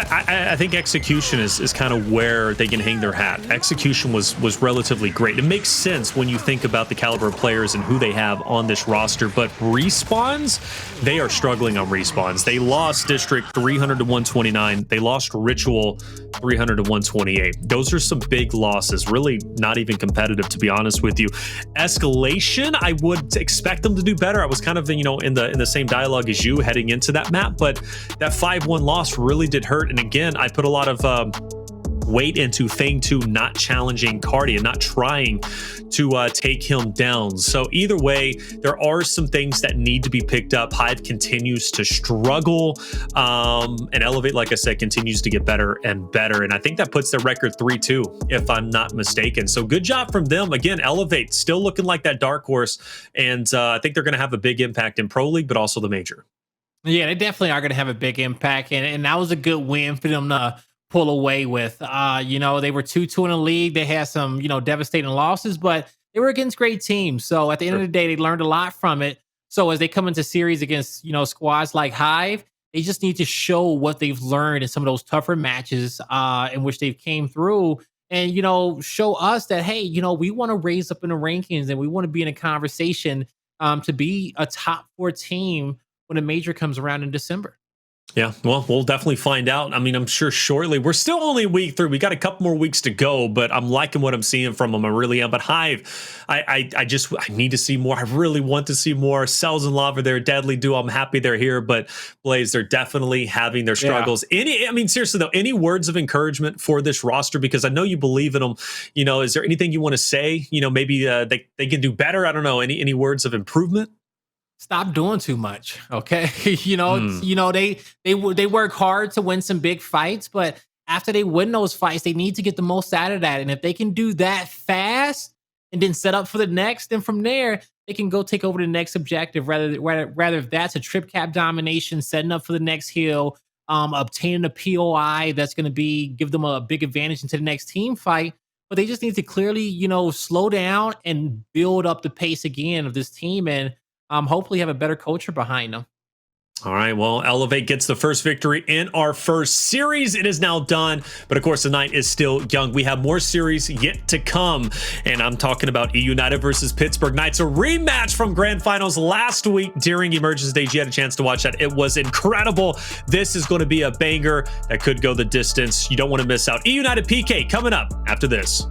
Speaker 1: I think execution is kind of where they can hang their hat. Execution was relatively great. It makes sense when you think about the caliber of players and who they have on this roster, but respawns, they are struggling on respawns. They lost District 300 to 129. They lost Ritual 300 to 128. Those are some big losses, really not even competitive, to be honest with you. Escalation, I would expect them to do better. I was kind of, you know, in the same dialogue as you heading into that map, but that 5-1 loss really did hurt. And again, I put a lot of weight into Fang 2 not challenging Kardia, not trying to take him down. So either way, there are some things that need to be picked up. Hive continues to struggle, and Elevate, like I said, continues to get better and better. And I think that puts their record 3-2, if I'm not mistaken. So good job from them. Again, Elevate still looking like that dark horse. And I think they're going to have a big impact in Pro League, but also the Major.
Speaker 2: Yeah, they definitely are going to have a big impact, and that was a good win for them to pull away with. You know, they were 2-2 in the league. They had some, you know, devastating losses, but they were against great teams. So at the end of the day, they learned a lot from it. So as they come into series against, you know, squads like Hive, they just need to show what they've learned in some of those tougher matches in which they've came through, and, you know, show us that, hey, you know, we want to raise up in the rankings and we want to be in a conversation to be a top 4 team when a major comes around in December.
Speaker 1: Yeah, well, we'll definitely find out. I mean, I'm sure shortly. We're still only week 3. We got a couple more weeks to go, but I'm liking what I'm seeing from them. I really am. But Hive, I need to see more. I really want to see more. Cellz and Lava, they're a deadly duo. I'm happy they're here, but Blaze, they're definitely having their struggles. Yeah. I mean, seriously though, any words of encouragement for this roster? Because I know you believe in them. You know, is there anything you want to say? You know, maybe they can do better. I don't know. Any words of improvement?
Speaker 2: Stop doing too much, okay? You know, they work hard to win some big fights, but after they win those fights, they need to get the most out of that. And if they can do that fast and then set up for the next, then from there they can go take over the next objective. Rather if that's a trip cap domination, setting up for the next hill, obtaining a POI that's going to give them a big advantage into the next team fight. But they just need to clearly, you know, slow down and build up the pace again of this team, and hopefully have a better culture behind them.
Speaker 1: All right, well, Elevate gets the first victory in our first series. It is now done, but of course the night is still young. We have more series yet to come, and I'm talking about E United versus Pittsburgh Knights, a rematch from Grand Finals last week during Emergence Stage. You had a chance to watch that. It was incredible. This is going to be a banger that could go the distance. You don't want to miss out. E United PK coming up after this.